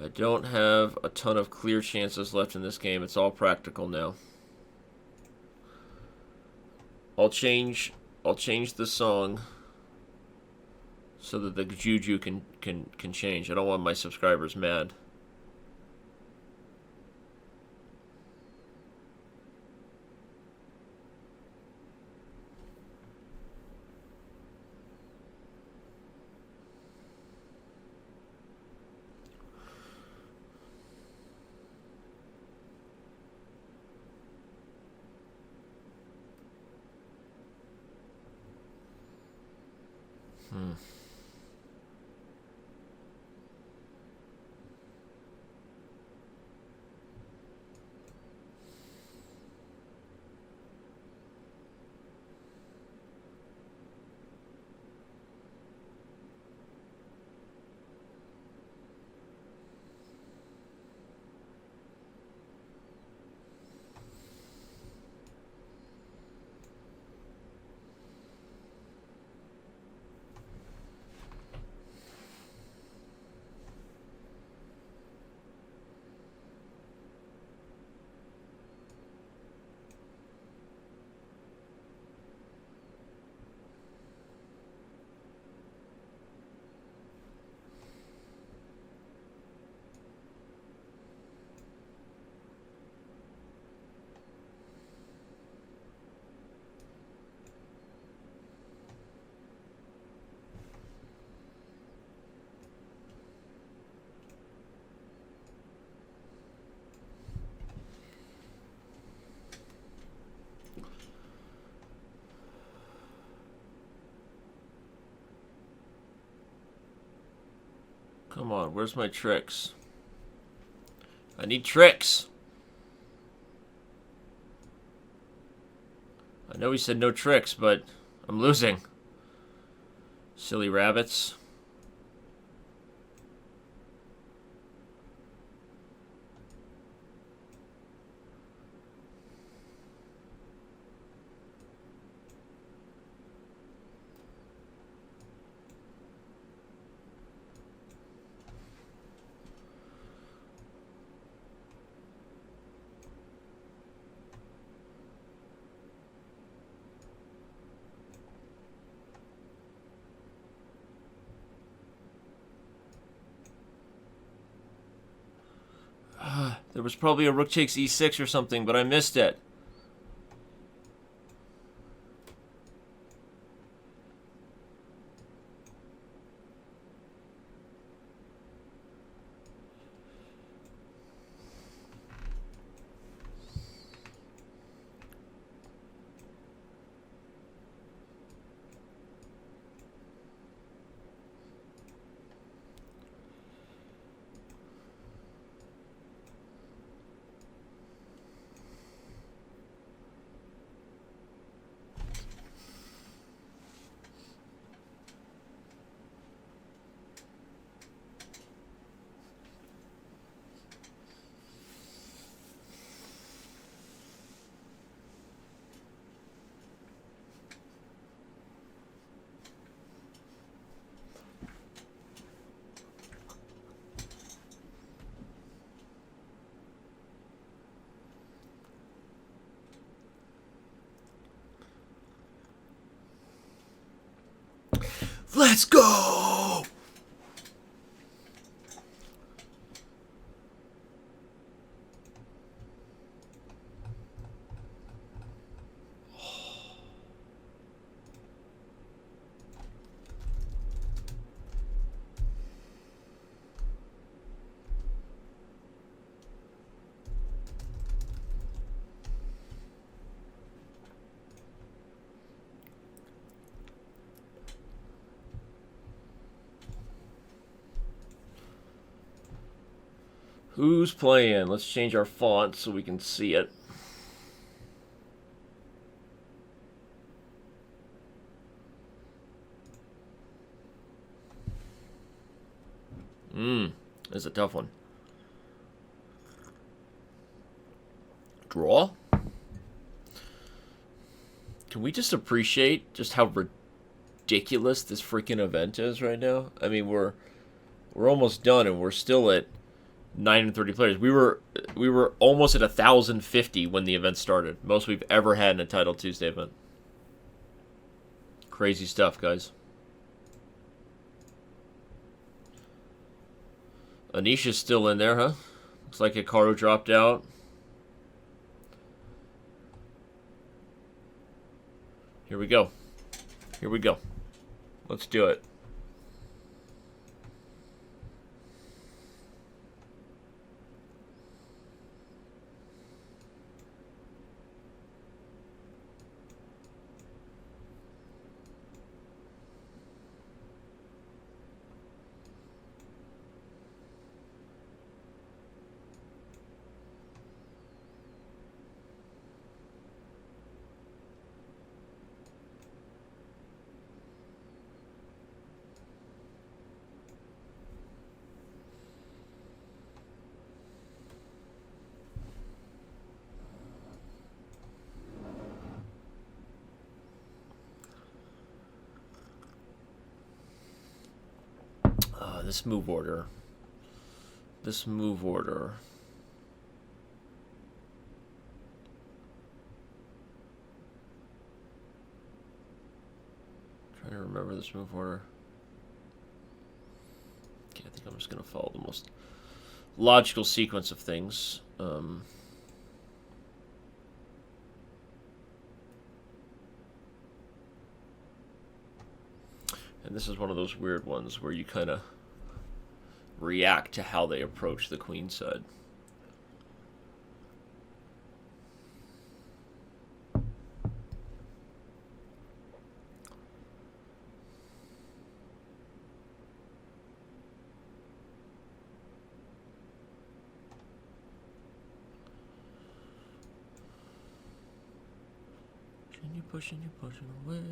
I don't have a ton of clear chances left in this game. It's all practical now. I'll change the song so that the juju can change. I don't want my subscribers mad. Come on, where's my tricks? I need tricks! I know he said no tricks, but I'm losing. Silly rabbits. There was probably a rook takes e6 or something, but I missed it. Let's go! Who's playing? Let's change our font so we can see it. This is a tough one. Draw? Can we just appreciate just how ridiculous this freaking event is right now? I mean, we're almost done and we're still at 930 players. We were almost at 1,050 when the event started. Most we've ever had in a Title Tuesday event. Crazy stuff, guys. Anisha's still in there, huh? Looks like Hikaru dropped out. Here we go. Here we go. Let's do it. This move order. This move order. Trying to remember this move order. Okay, I think I'm just going to follow the most logical sequence of things. And this is one of those weird ones where you kind of react to how they approach the queen side. You're pushing away, pulling away.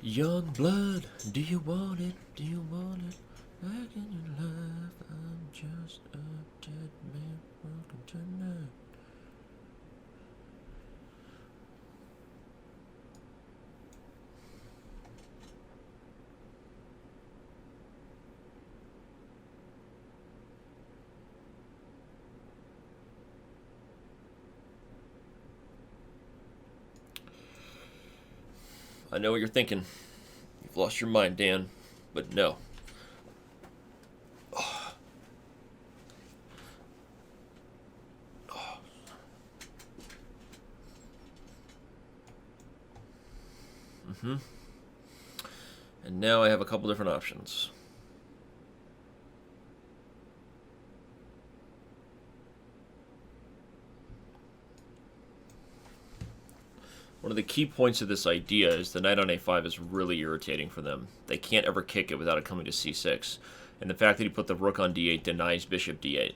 Young blood, do you want it? Do you want it? Back in your life, I'm just a dead man walking tonight. I know what you're thinking. You've lost your mind, Dan. But no. Oh. Oh. And now I have a couple different options. One of the key points of this idea is the knight on a5 is really irritating for them. They can't ever kick it without it coming to c6. And the fact that he put the rook on d8 denies bishop d8.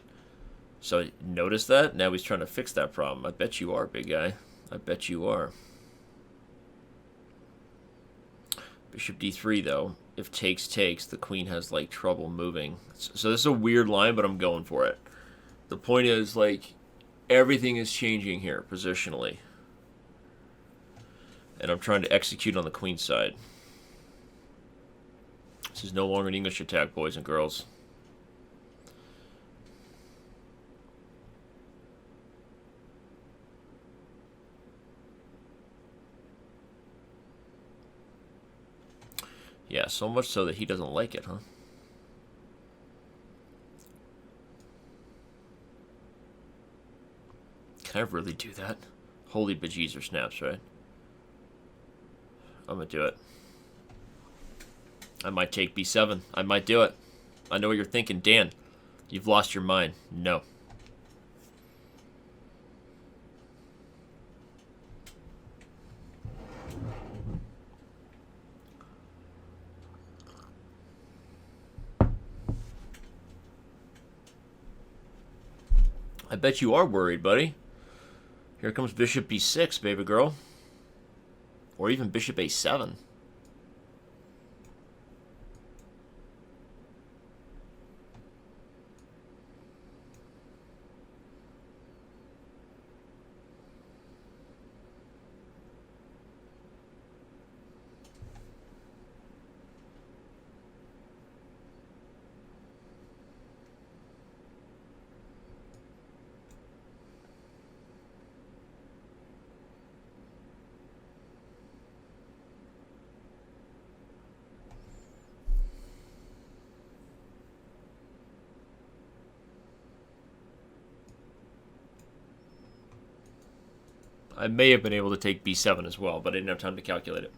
So notice that? Now he's trying to fix that problem. I bet you are, big guy. I bet you are. Bishop d3, though. If takes, the queen has, like, trouble moving. So this is a weird line, but I'm going for it. The point is, like, everything is changing here, positionally. And I'm trying to execute on the queen side. This is no longer an English attack, boys and girls. Yeah, so much so that he doesn't like it, huh? Can I really do that? Holy bejesus snaps, right? I'm going to do it. I might take b7. I might do it. I know what you're thinking. Dan, you've lost your mind. No. I bet you are worried, buddy. Here comes bishop b6, baby girl. Or even bishop a7. I may have been able to take b7 as well, but I didn't have time to calculate it.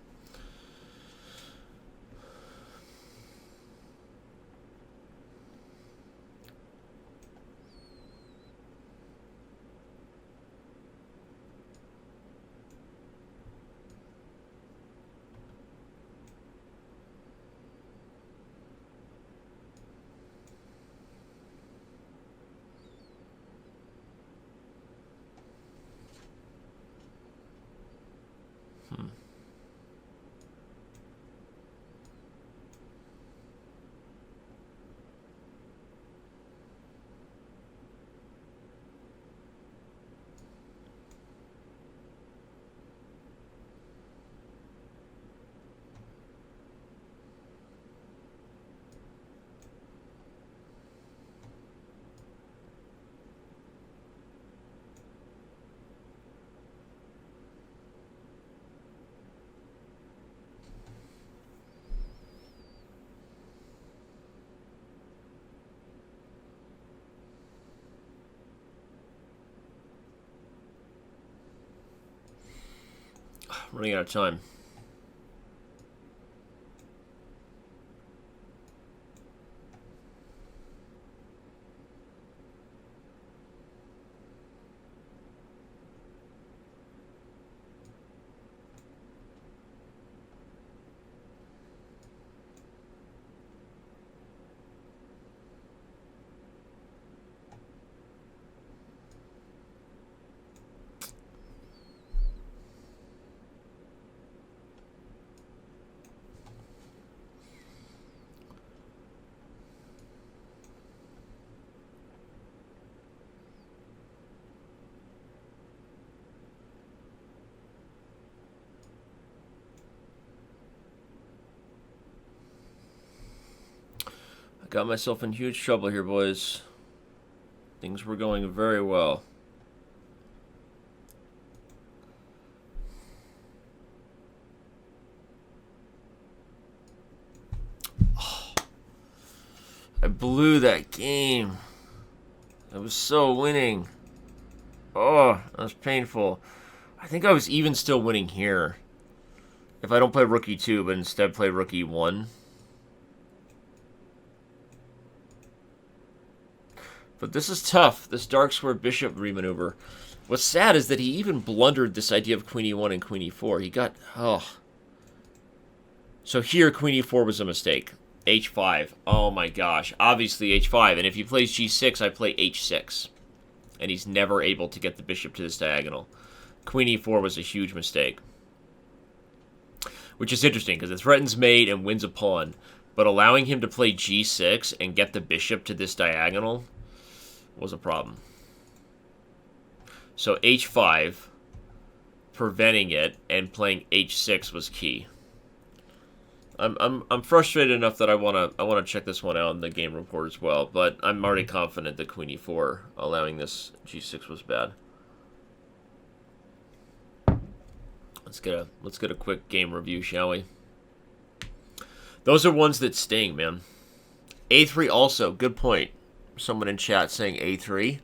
Running out of time. Got myself in huge trouble here, boys. Things were going very well. Oh, I blew that game. I was so winning. Oh, that was painful. I think I was even still winning here. If I don't play rook e2, but instead play rook e1. But this is tough, this dark square bishop remaneuver. What's sad is that he even blundered this idea of queen e1 and queen e4. He got... oh. So here, queen e4 was a mistake. h5. Oh my gosh. Obviously h5. And if he plays g6, I play h6. And he's never able to get the bishop to this diagonal. Queen e4 was a huge mistake. Which is interesting, because it threatens mate and wins a pawn. But allowing him to play g6 and get the bishop to this diagonal was a problem. So h5, preventing it, and playing h6 was key. I'm frustrated enough that I wanna check this one out in the game report as well, but I'm already confident that queen e4 allowing this g6 was bad. Let's get a quick game review, shall we? Those are ones that sting, man. a3 also, good point. Someone in chat saying a3.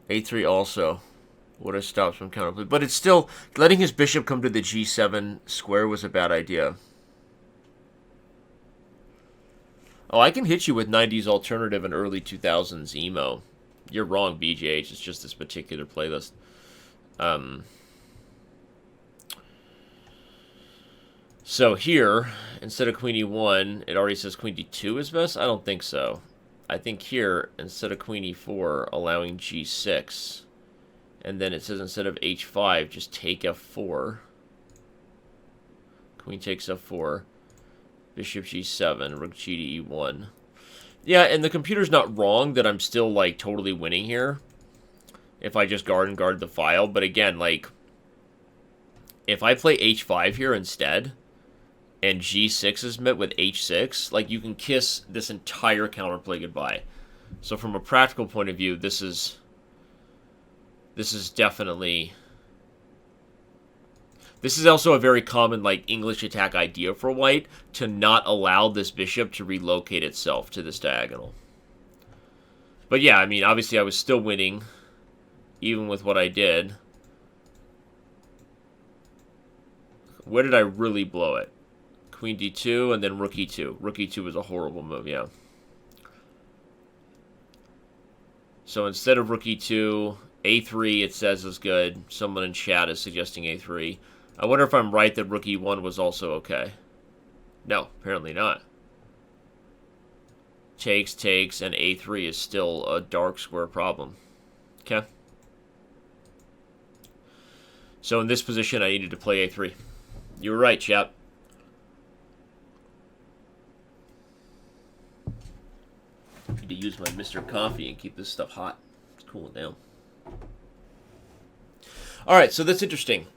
a3 also would have stopped some counterplay. But it's still, letting his bishop come to the g7 square was a bad idea. Oh, I can hit you with 90s alternative and early 2000s emo. You're wrong, BJH. It's just this particular playlist. So here, instead of queen e1, it already says queen d2 is best? I don't think so. I think here, instead of queen e4, allowing g6, and then it says instead of h5, just take f4. Queen takes f4, bishop g7, rook g to e1. Yeah, and the computer's not wrong that I'm still, like, totally winning here if I just guard and guard the file. But again, like, if I play h5 here instead, and g6 is met with h6, like, you can kiss this entire counterplay goodbye. So from a practical point of view, this is definitely... This is also a very common, like, English attack idea for white, to not allow this bishop to relocate itself to this diagonal. But yeah, I mean, obviously I was still winning, even with what I did. Where did I really blow it? Queen d2, and then rook e2. Rook e2 was a horrible move, yeah. So instead of rook e2, a3 it says is good. Someone in chat is suggesting a3. I wonder if I'm right that rook e1 was also okay. No, apparently not. Takes, and a3 is still a dark square problem. Okay. So in this position, I needed to play a3. You were right, chap. I need to use my Mr. Coffee and keep this stuff hot. It's cooling down. Alright, so that's interesting.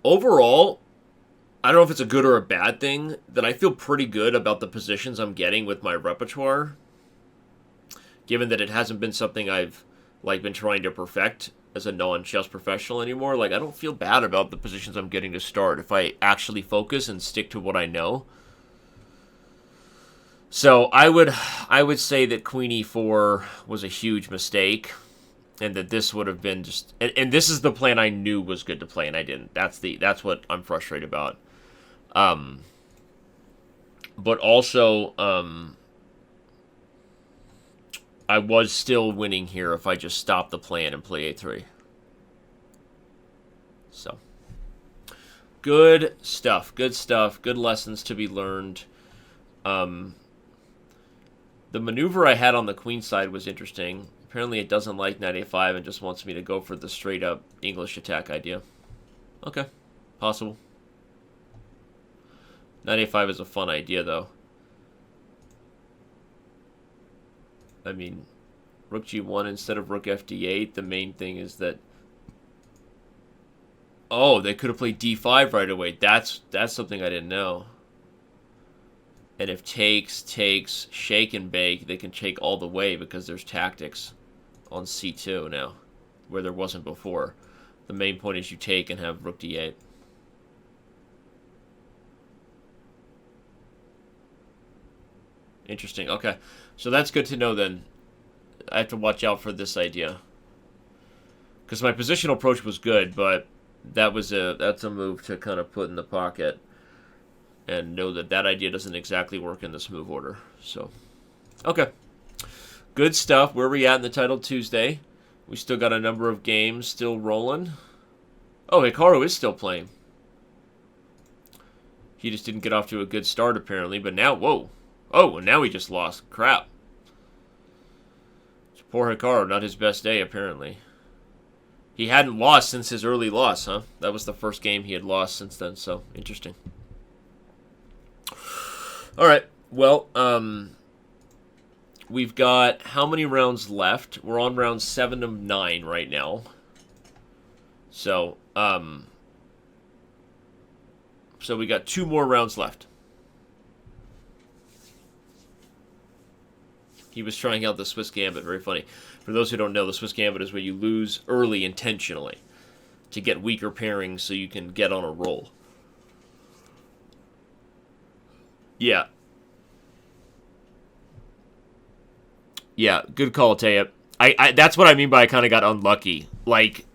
Overall, I don't know if it's a good or a bad thing, that I feel pretty good about the positions I'm getting with my repertoire, given that it hasn't been something I've, like, been trying to perfect as a non-chess professional anymore. Like, I don't feel bad about the positions I'm getting to start if I actually focus and stick to what I know. So I would say that queen e4 was a huge mistake, and that this would have been just... And this is the plan I knew was good to play, and I didn't. That's what I'm frustrated about. But also, I was still winning here if I just stopped the plan and play a3. So, good stuff. Good stuff. Good lessons to be learned. The maneuver I had on the queen side was interesting. Apparently it doesn't like knight a5 and just wants me to go for the straight-up English attack idea. Okay. Possible. Knight a5 is a fun idea, though. I mean, rook g1 instead of rook fd8. The main thing is that... Oh, they could have played d5 right away. That's something I didn't know. And if takes, shake and bake, they can take all the way because there's tactics on c2 now, where there wasn't before. The main point is you take and have rook d8. Interesting. Okay. So that's good to know then. I have to watch out for this idea. Because my positional approach was good, but that's a move to kind of put in the pocket. And know that that idea doesn't exactly work in this move order. So, okay. Good stuff. Where are we at in the Title Tuesday? We still got a number of games still rolling. Oh, Hikaru is still playing. He just didn't get off to a good start, apparently. But now, whoa. Oh, and now he just lost. Crap. Poor Hikaru, not his best day, apparently. He hadn't lost since his early loss, huh? That was the first game he had lost since then, so interesting. Alright, well, we've got how many rounds left? We're on round 7 of 9 right now. So, so we got 2 more rounds left. He was trying out the Swiss Gambit, very funny. For those who don't know, the Swiss Gambit is where you lose early intentionally to get weaker pairings so you can get on a roll. Yeah. Yeah, good call, Taya. I that's what I mean by I kind of got unlucky. Like,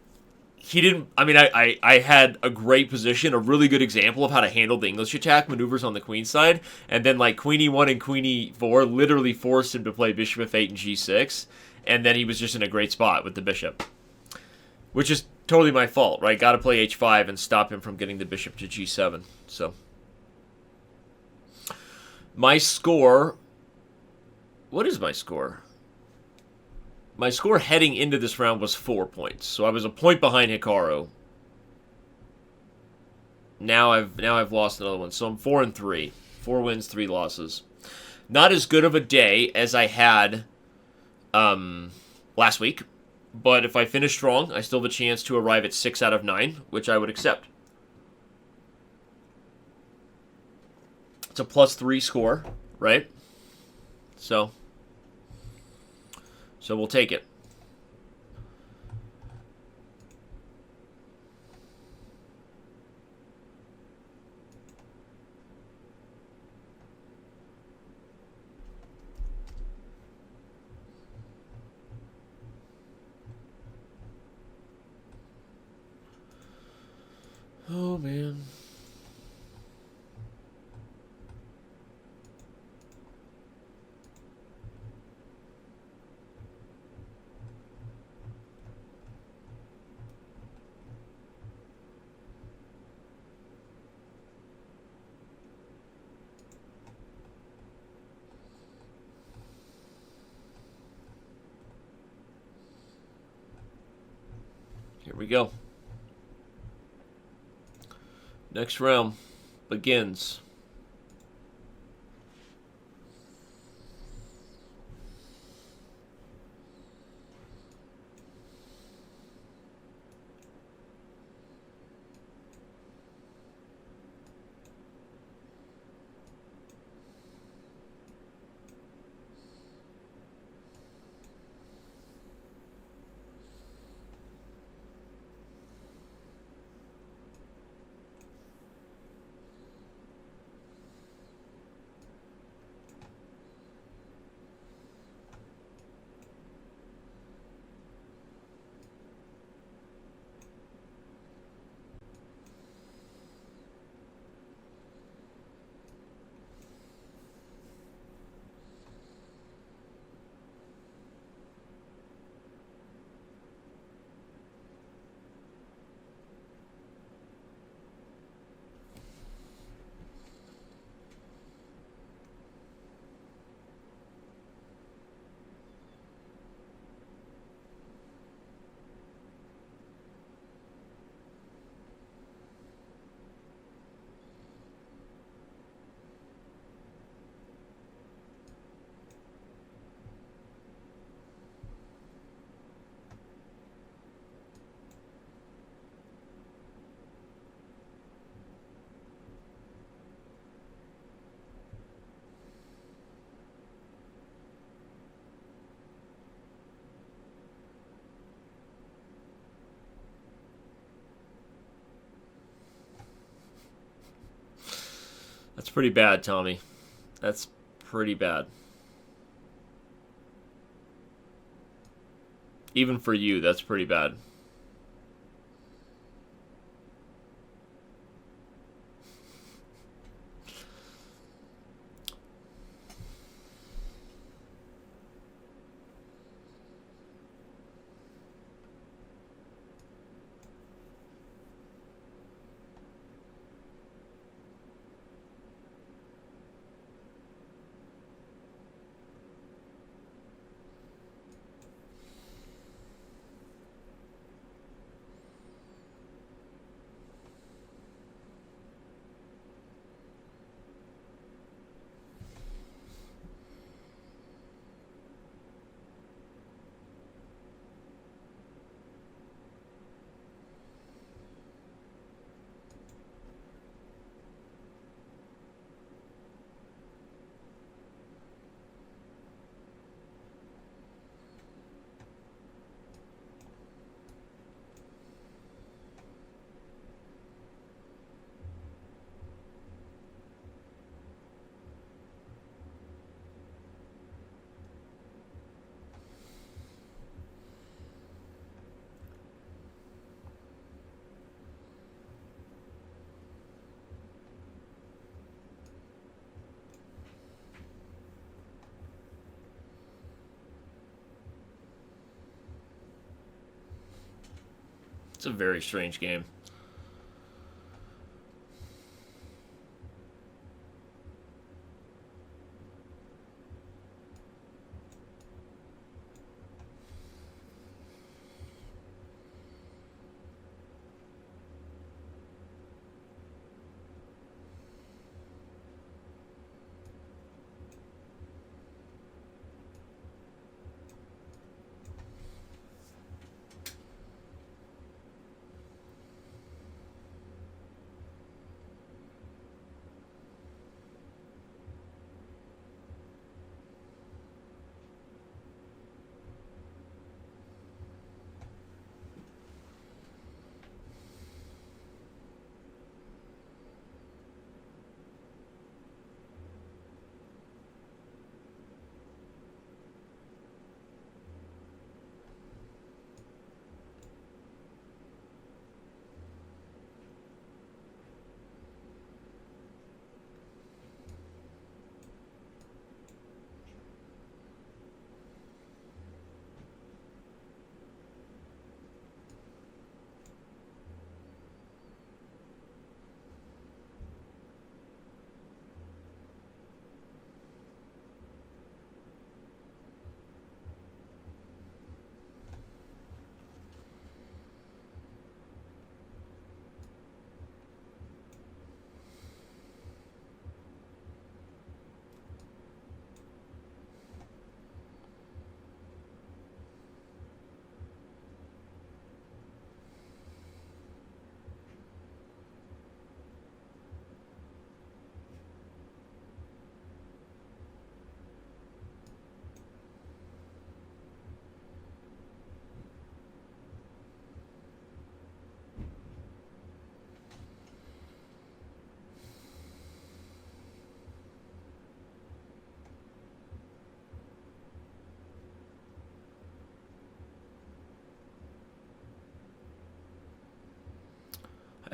he didn't... I mean, I had a great position, a really good example of how to handle the English attack maneuvers on the queen side, and then, like, queen e1 and queen e4 literally forced him to play bishop f8 and g6, and then he was just in a great spot with the bishop. Which is totally my fault, right? Got to play h5 and stop him from getting the bishop to g7, so... My score What is my score? My score heading into this round was 4 points, so I was a point behind Hikaru. Now I've lost another one, so I'm 4-3. 4 wins, 3 losses. Not as good of a day as I had last week, but if I finish strong, I still have a chance to arrive at 6 out of 9, which I would accept. It's a +3 score, right? So we'll take it. Oh, man. Here we go. Next round begins. That's pretty bad, Tommy. That's pretty bad. Even for you, that's pretty bad. It's a very strange game.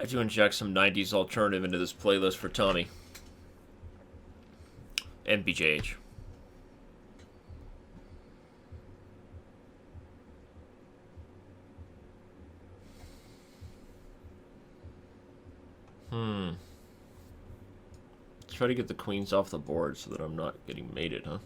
I had to inject some 90s alternative into this playlist for Tommy. And BJH. Let's try to get the queens off the board so that I'm not getting mated, huh?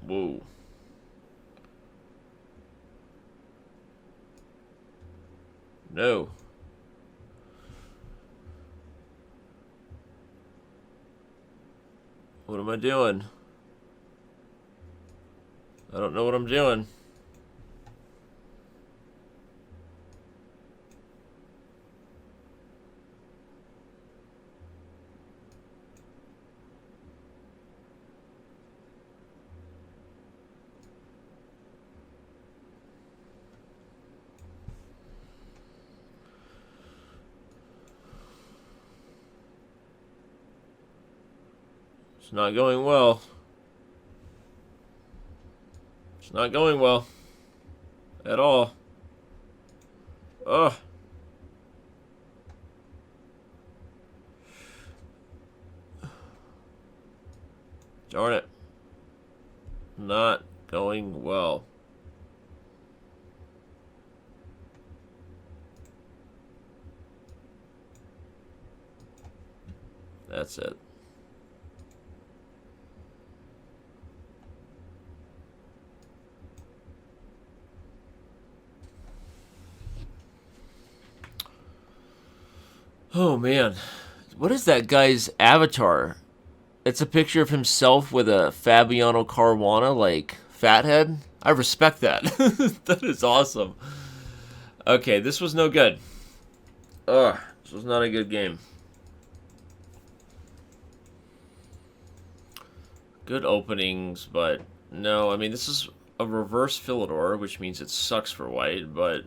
Whoa. No. What am I doing? I don't know what I'm doing. It's not going well. It's not going well. At all. Ugh. Darn it. Not going well. That's it. Oh, man. What is that guy's avatar? It's a picture of himself with a Fabiano Caruana, like, fathead. I respect that. That is awesome. Okay, this was no good. Ugh, this was not a good game. Good openings, but no. I mean, this is a reverse Philidor, which means it sucks for white, but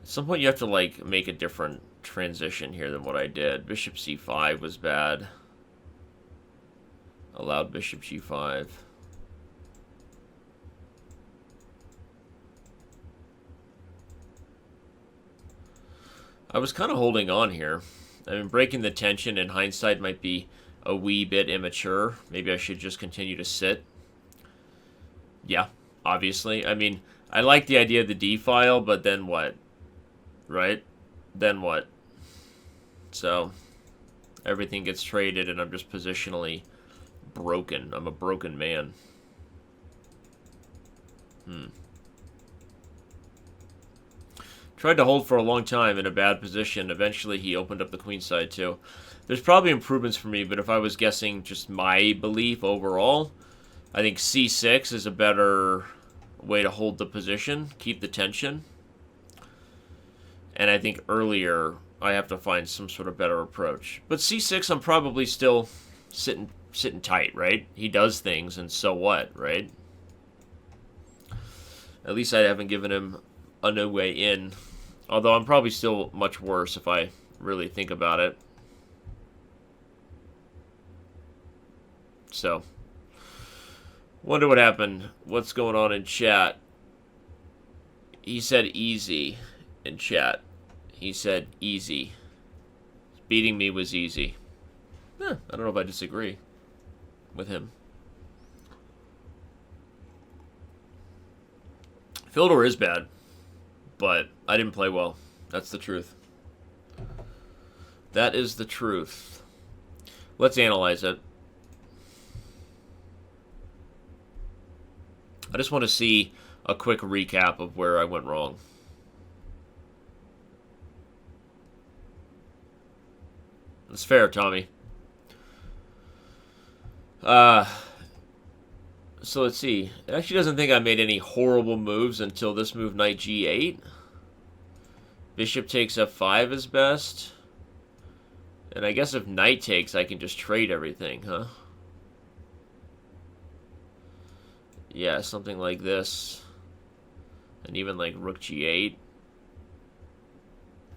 at some point you have to, like, make a different transition here than what I did. Bishop c5 was bad. Allowed bishop g5. I was kind of holding on here. I mean, breaking the tension in hindsight might be a wee bit immature. Maybe I should just continue to sit. Yeah, obviously. I mean, I like the idea of the d-file, but then what? Right? Then what? So, everything gets traded and I'm just positionally broken. I'm a broken man. Tried to hold for a long time in a bad position. Eventually, he opened up the queen side, too. There's probably improvements for me, but if I was guessing just my belief overall, I think c6 is a better way to hold the position, keep the tension. And I think earlier, I have to find some sort of better approach. But c6, I'm probably still sitting tight, right? He does things, and so what, right? At least I haven't given him a no way in. Although I'm probably still much worse if I really think about it. So, wonder what happened. What's going on in chat? He said easy in chat. He said easy. Beating me was easy. I don't know if I disagree with him. Philidor is bad, but I didn't play well. That's the truth. That is the truth. Let's analyze it. I just want to see a quick recap of where I went wrong. That's fair, Tommy. So let's see. It actually doesn't think I made any horrible moves until this move, knight g8. Bishop takes f5 is best. And I guess if knight takes, I can just trade everything, huh? Yeah, something like this. And even like rook g8.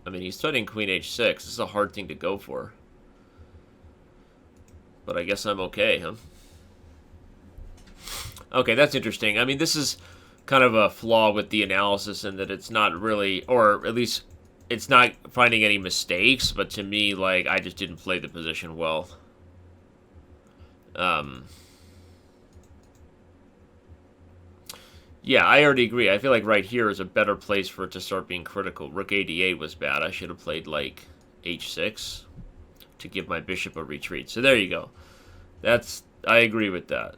I mean, he's threatening queen h6. This is a hard thing to go for. But I guess I'm okay, huh? Okay, that's interesting. I mean, this is kind of a flaw with the analysis in that it's not really, or at least it's not finding any mistakes, but to me, like, I just didn't play the position well. Yeah, I already agree. I feel like right here is a better place for it to start being critical. Rook a8 was bad. I should have played, like, h6 to give my bishop a retreat. So there you go. I agree with that.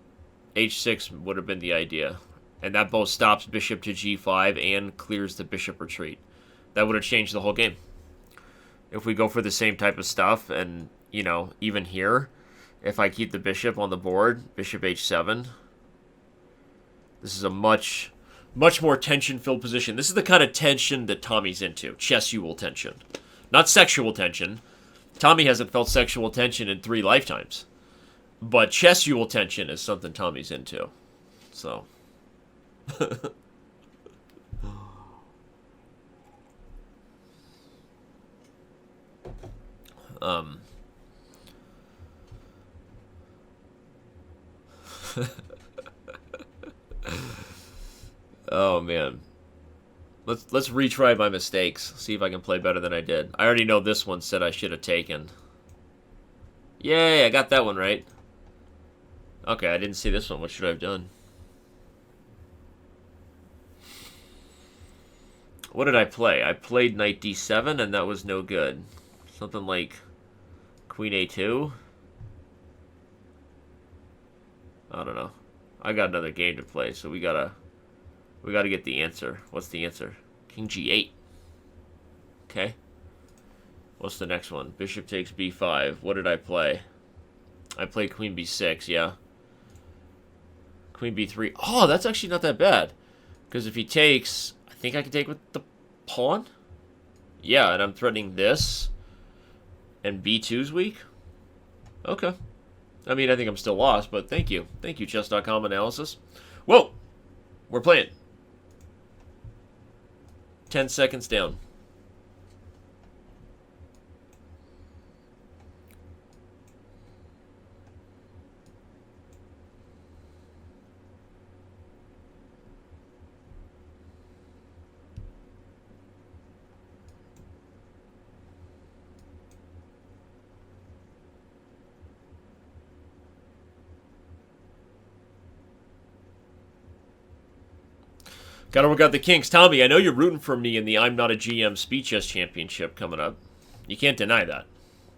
h6 would have been the idea. And that both stops bishop to g5 and clears the bishop retreat. That would have changed the whole game. If we go for the same type of stuff, and, you know, even here, if I keep the bishop on the board, bishop h7, this is a much more tension-filled position. This is the kind of tension that Tommy's into. Chessual tension. Not sexual tension. Tommy hasn't felt sexual tension in 3 lifetimes. But chessual tension is something Tommy's into. So. Oh, man. Let's retry my mistakes. See if I can play better than I did. I already know this one said I should have taken. Yay, I got that one right. Okay, I didn't see this one. What should I have done? What did I play? I played knight d7, and that was no good. Something like queen a2. I don't know. I got another game to play, so we gotta get the answer. What's the answer? King g8. Okay. What's the next one? Bishop takes b5. What did I play? I played queen b6, yeah. Queen b3. Oh, that's actually not that bad. Because if he takes, I think I can take with the pawn. Yeah, and I'm threatening this. And b2's weak. Okay. I mean, I think I'm still lost, but thank you. Thank you, chess.com analysis. Whoa! We're playing. 10 seconds down. Gotta work out the kinks. Tommy, I know you're rooting for me in the I'm Not a GM Speed Chess Championship coming up. You can't deny that.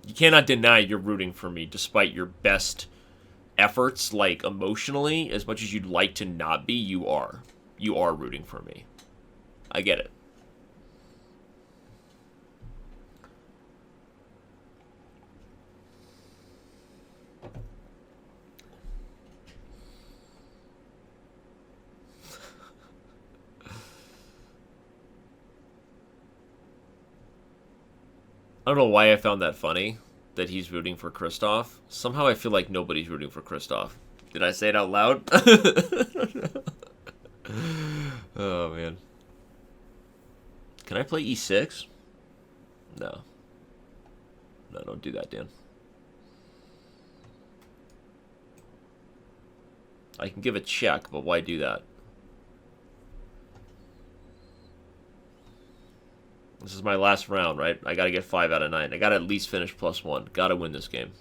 You cannot deny you're rooting for me despite your best efforts, like emotionally, as much as you'd like to not be, you are. You are rooting for me. I get it. I don't know why I found that funny, that he's rooting for Kristoff. Somehow I feel like nobody's rooting for Kristoff. Did I say it out loud? Oh, man. Can I play e6? No. No, don't do that, Dan. I can give a check, but why do that? This is my last round, right? I gotta get 5 out of 9. I gotta at least finish +1. Gotta win this game.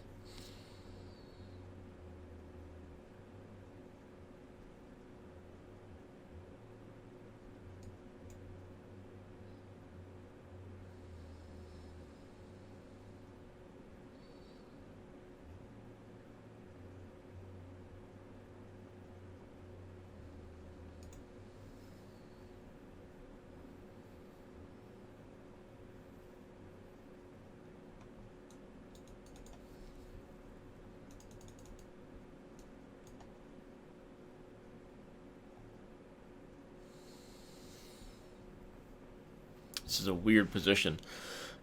This is a weird position.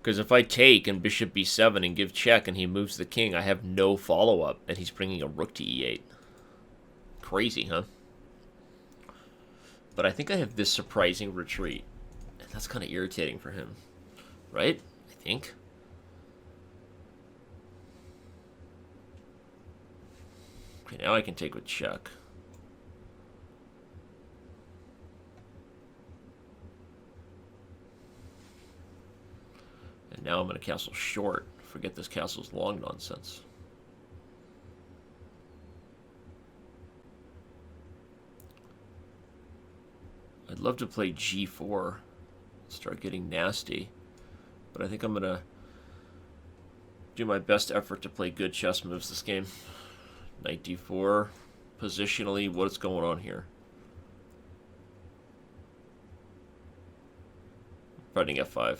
Because if I take and bishop b7 and give check and he moves the king, I have no follow-up, and he's bringing a rook to e8. Crazy, huh? But I think I have this surprising retreat. And that's kind of irritating for him. Right? I think. Okay, now I can take with check. And now I'm going to castle short. Forget this castle's long nonsense. I'd love to play g4. Start getting nasty. But I think I'm going to do my best effort to play good chess moves this game. Knight d4. Positionally, what's going on here? Fighting f5.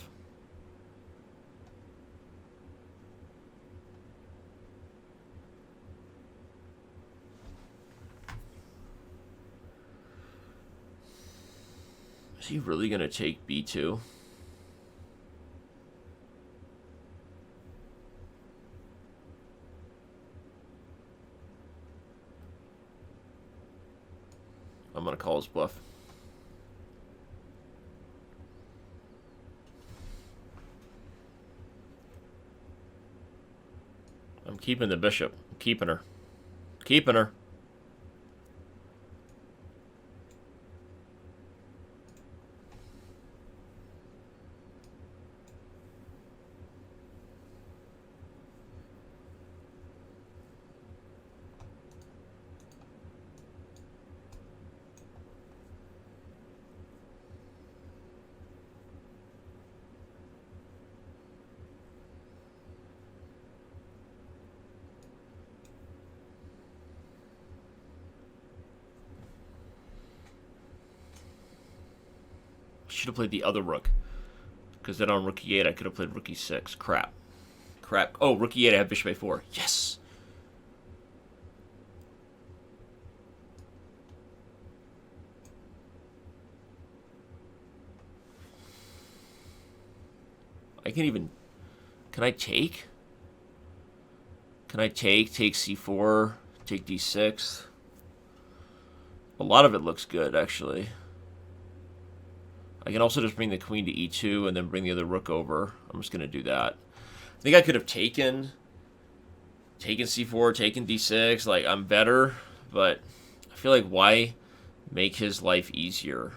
Is he really going to take b2? I'm going to call his bluff. I'm keeping the bishop. I'm keeping her. Keeping her. Should have played the other rook. Because then on rook e8, I could have played rook e6. Crap. Crap. Oh, rook e8, I have bishop a4. Yes! I can even... Can I take? Can I take c4, take d6? A lot of it looks good, actually. I can also just bring the queen to e2 and then bring the other rook over. I'm just going to do that. I think I could have taken c4, taken d6. Like, I'm better, but I feel like why make his life easier?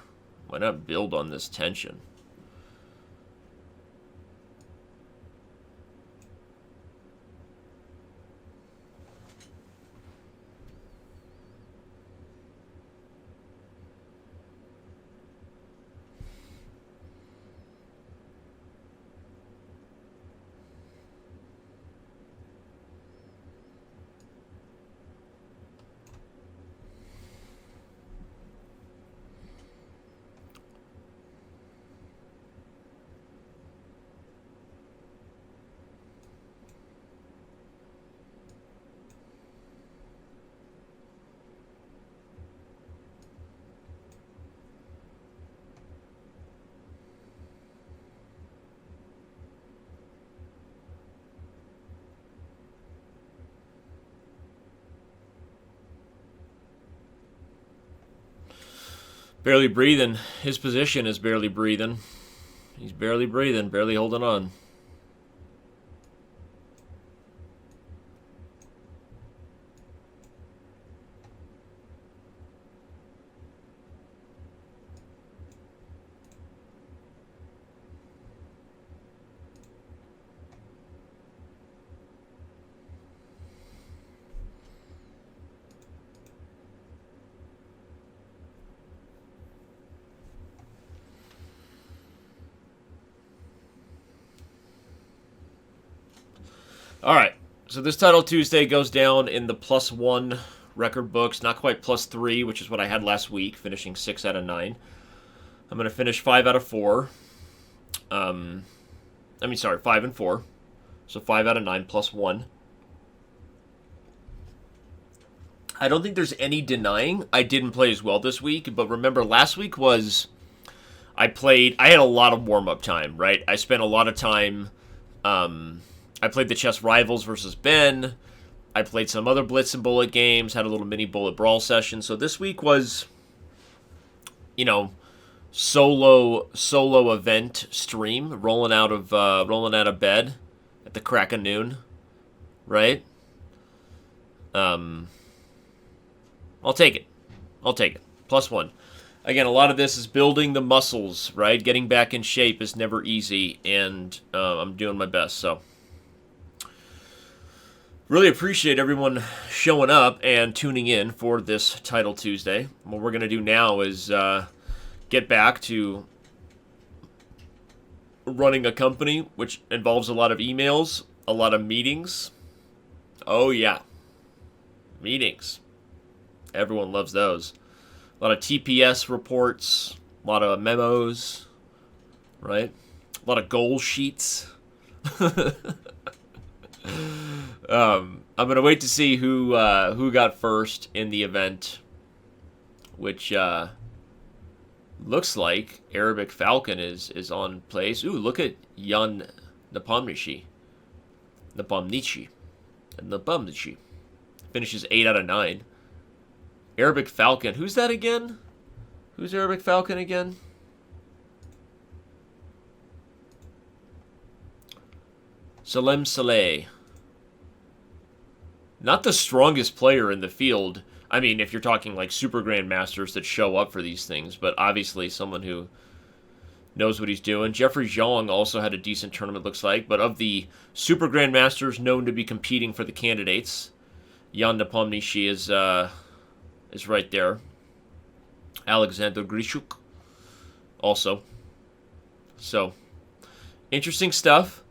Why not build on this tension? Barely breathing. His position is barely breathing. He's barely breathing, barely holding on. All right, so this Title Tuesday goes down in the +1 record books, not quite +3, which is what I had last week, finishing 6 out of 9. I'm going to finish 5 out of 4. 5 and 4. So 5 out of 9 +1. I don't think there's any denying I didn't play as well this week, but remember last week was I had a lot of warm-up time, right? I spent a lot of time, I played the Chess Rivals versus Ben. I played some other Blitz and Bullet games, had a little mini Bullet Brawl session. So this week was, you know, solo event stream, rolling out of bed at the crack of noon, right? I'll take it. I'll take it. +1. Again, a lot of this is building the muscles, right? Getting back in shape is never easy, and I'm doing my best. So, really appreciate everyone showing up and tuning in for this Title Tuesday. What we're going to do now is get back to running a company, which involves a lot of emails, a lot of meetings. Oh, yeah. Meetings. Everyone loves those. A lot of TPS reports, a lot of memos, right? A lot of goal sheets. I'm gonna wait to see who got first in the event, which looks like Arabic Falcon is on place. Ooh, look at Jan Nepomniachtchi. Finishes 8 out of 9. Arabic Falcon. Who's that again? Who's Arabic Falcon again? Salem Saleh. Not the strongest player in the field. I mean, if you're talking like super grandmasters that show up for these things, but obviously someone who knows what he's doing. Jeffrey Zhang also had a decent tournament, looks like. But of the super grandmasters known to be competing for the candidates, Jan Nepomniachtchi is right there. Alexander Grishuk also. So, interesting stuff.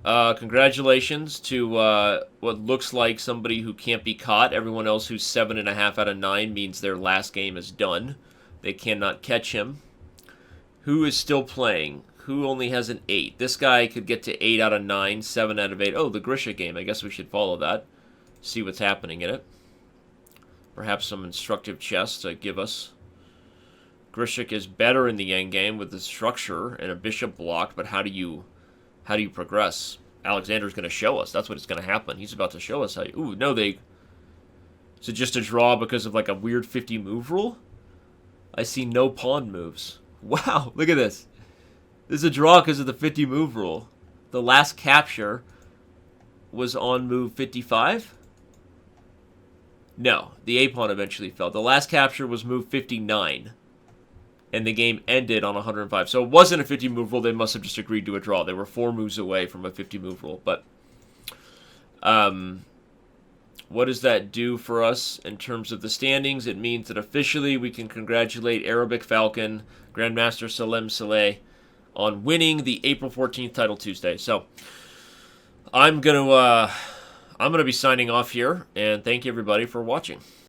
Congratulations to what looks like somebody who can't be caught. Everyone else who's 7.5 out of 9 means their last game is done. They cannot catch him. Who is still playing? Who only has an 8? This guy could get to 8 out of 9, 7 out of 8. Oh, the Grisha game. I guess we should follow that. See what's happening in it. Perhaps some instructive chess to give us. Grishik is better in the endgame with the structure and a bishop blocked, but how do you progress? Alexander's going to show us. That's what's going to happen. He's about to show us how you... Ooh, no, is it just a draw because of like a weird 50 move rule? I see no pawn moves. Wow, look at this. This is a draw because of the 50 move rule. The last capture was on move 55? No, the A-pawn eventually fell. The last capture was move 59, and the game ended on 105. So it wasn't a 50-move rule. They must have just agreed to a draw. They were 4 moves away from a 50-move rule. But what does that do for us in terms of the standings? It means that officially we can congratulate Arabic Falcon, Grandmaster Salem Saleh, on winning the April 14th Title Tuesday. So I'm gonna be signing off here, and thank you everybody for watching.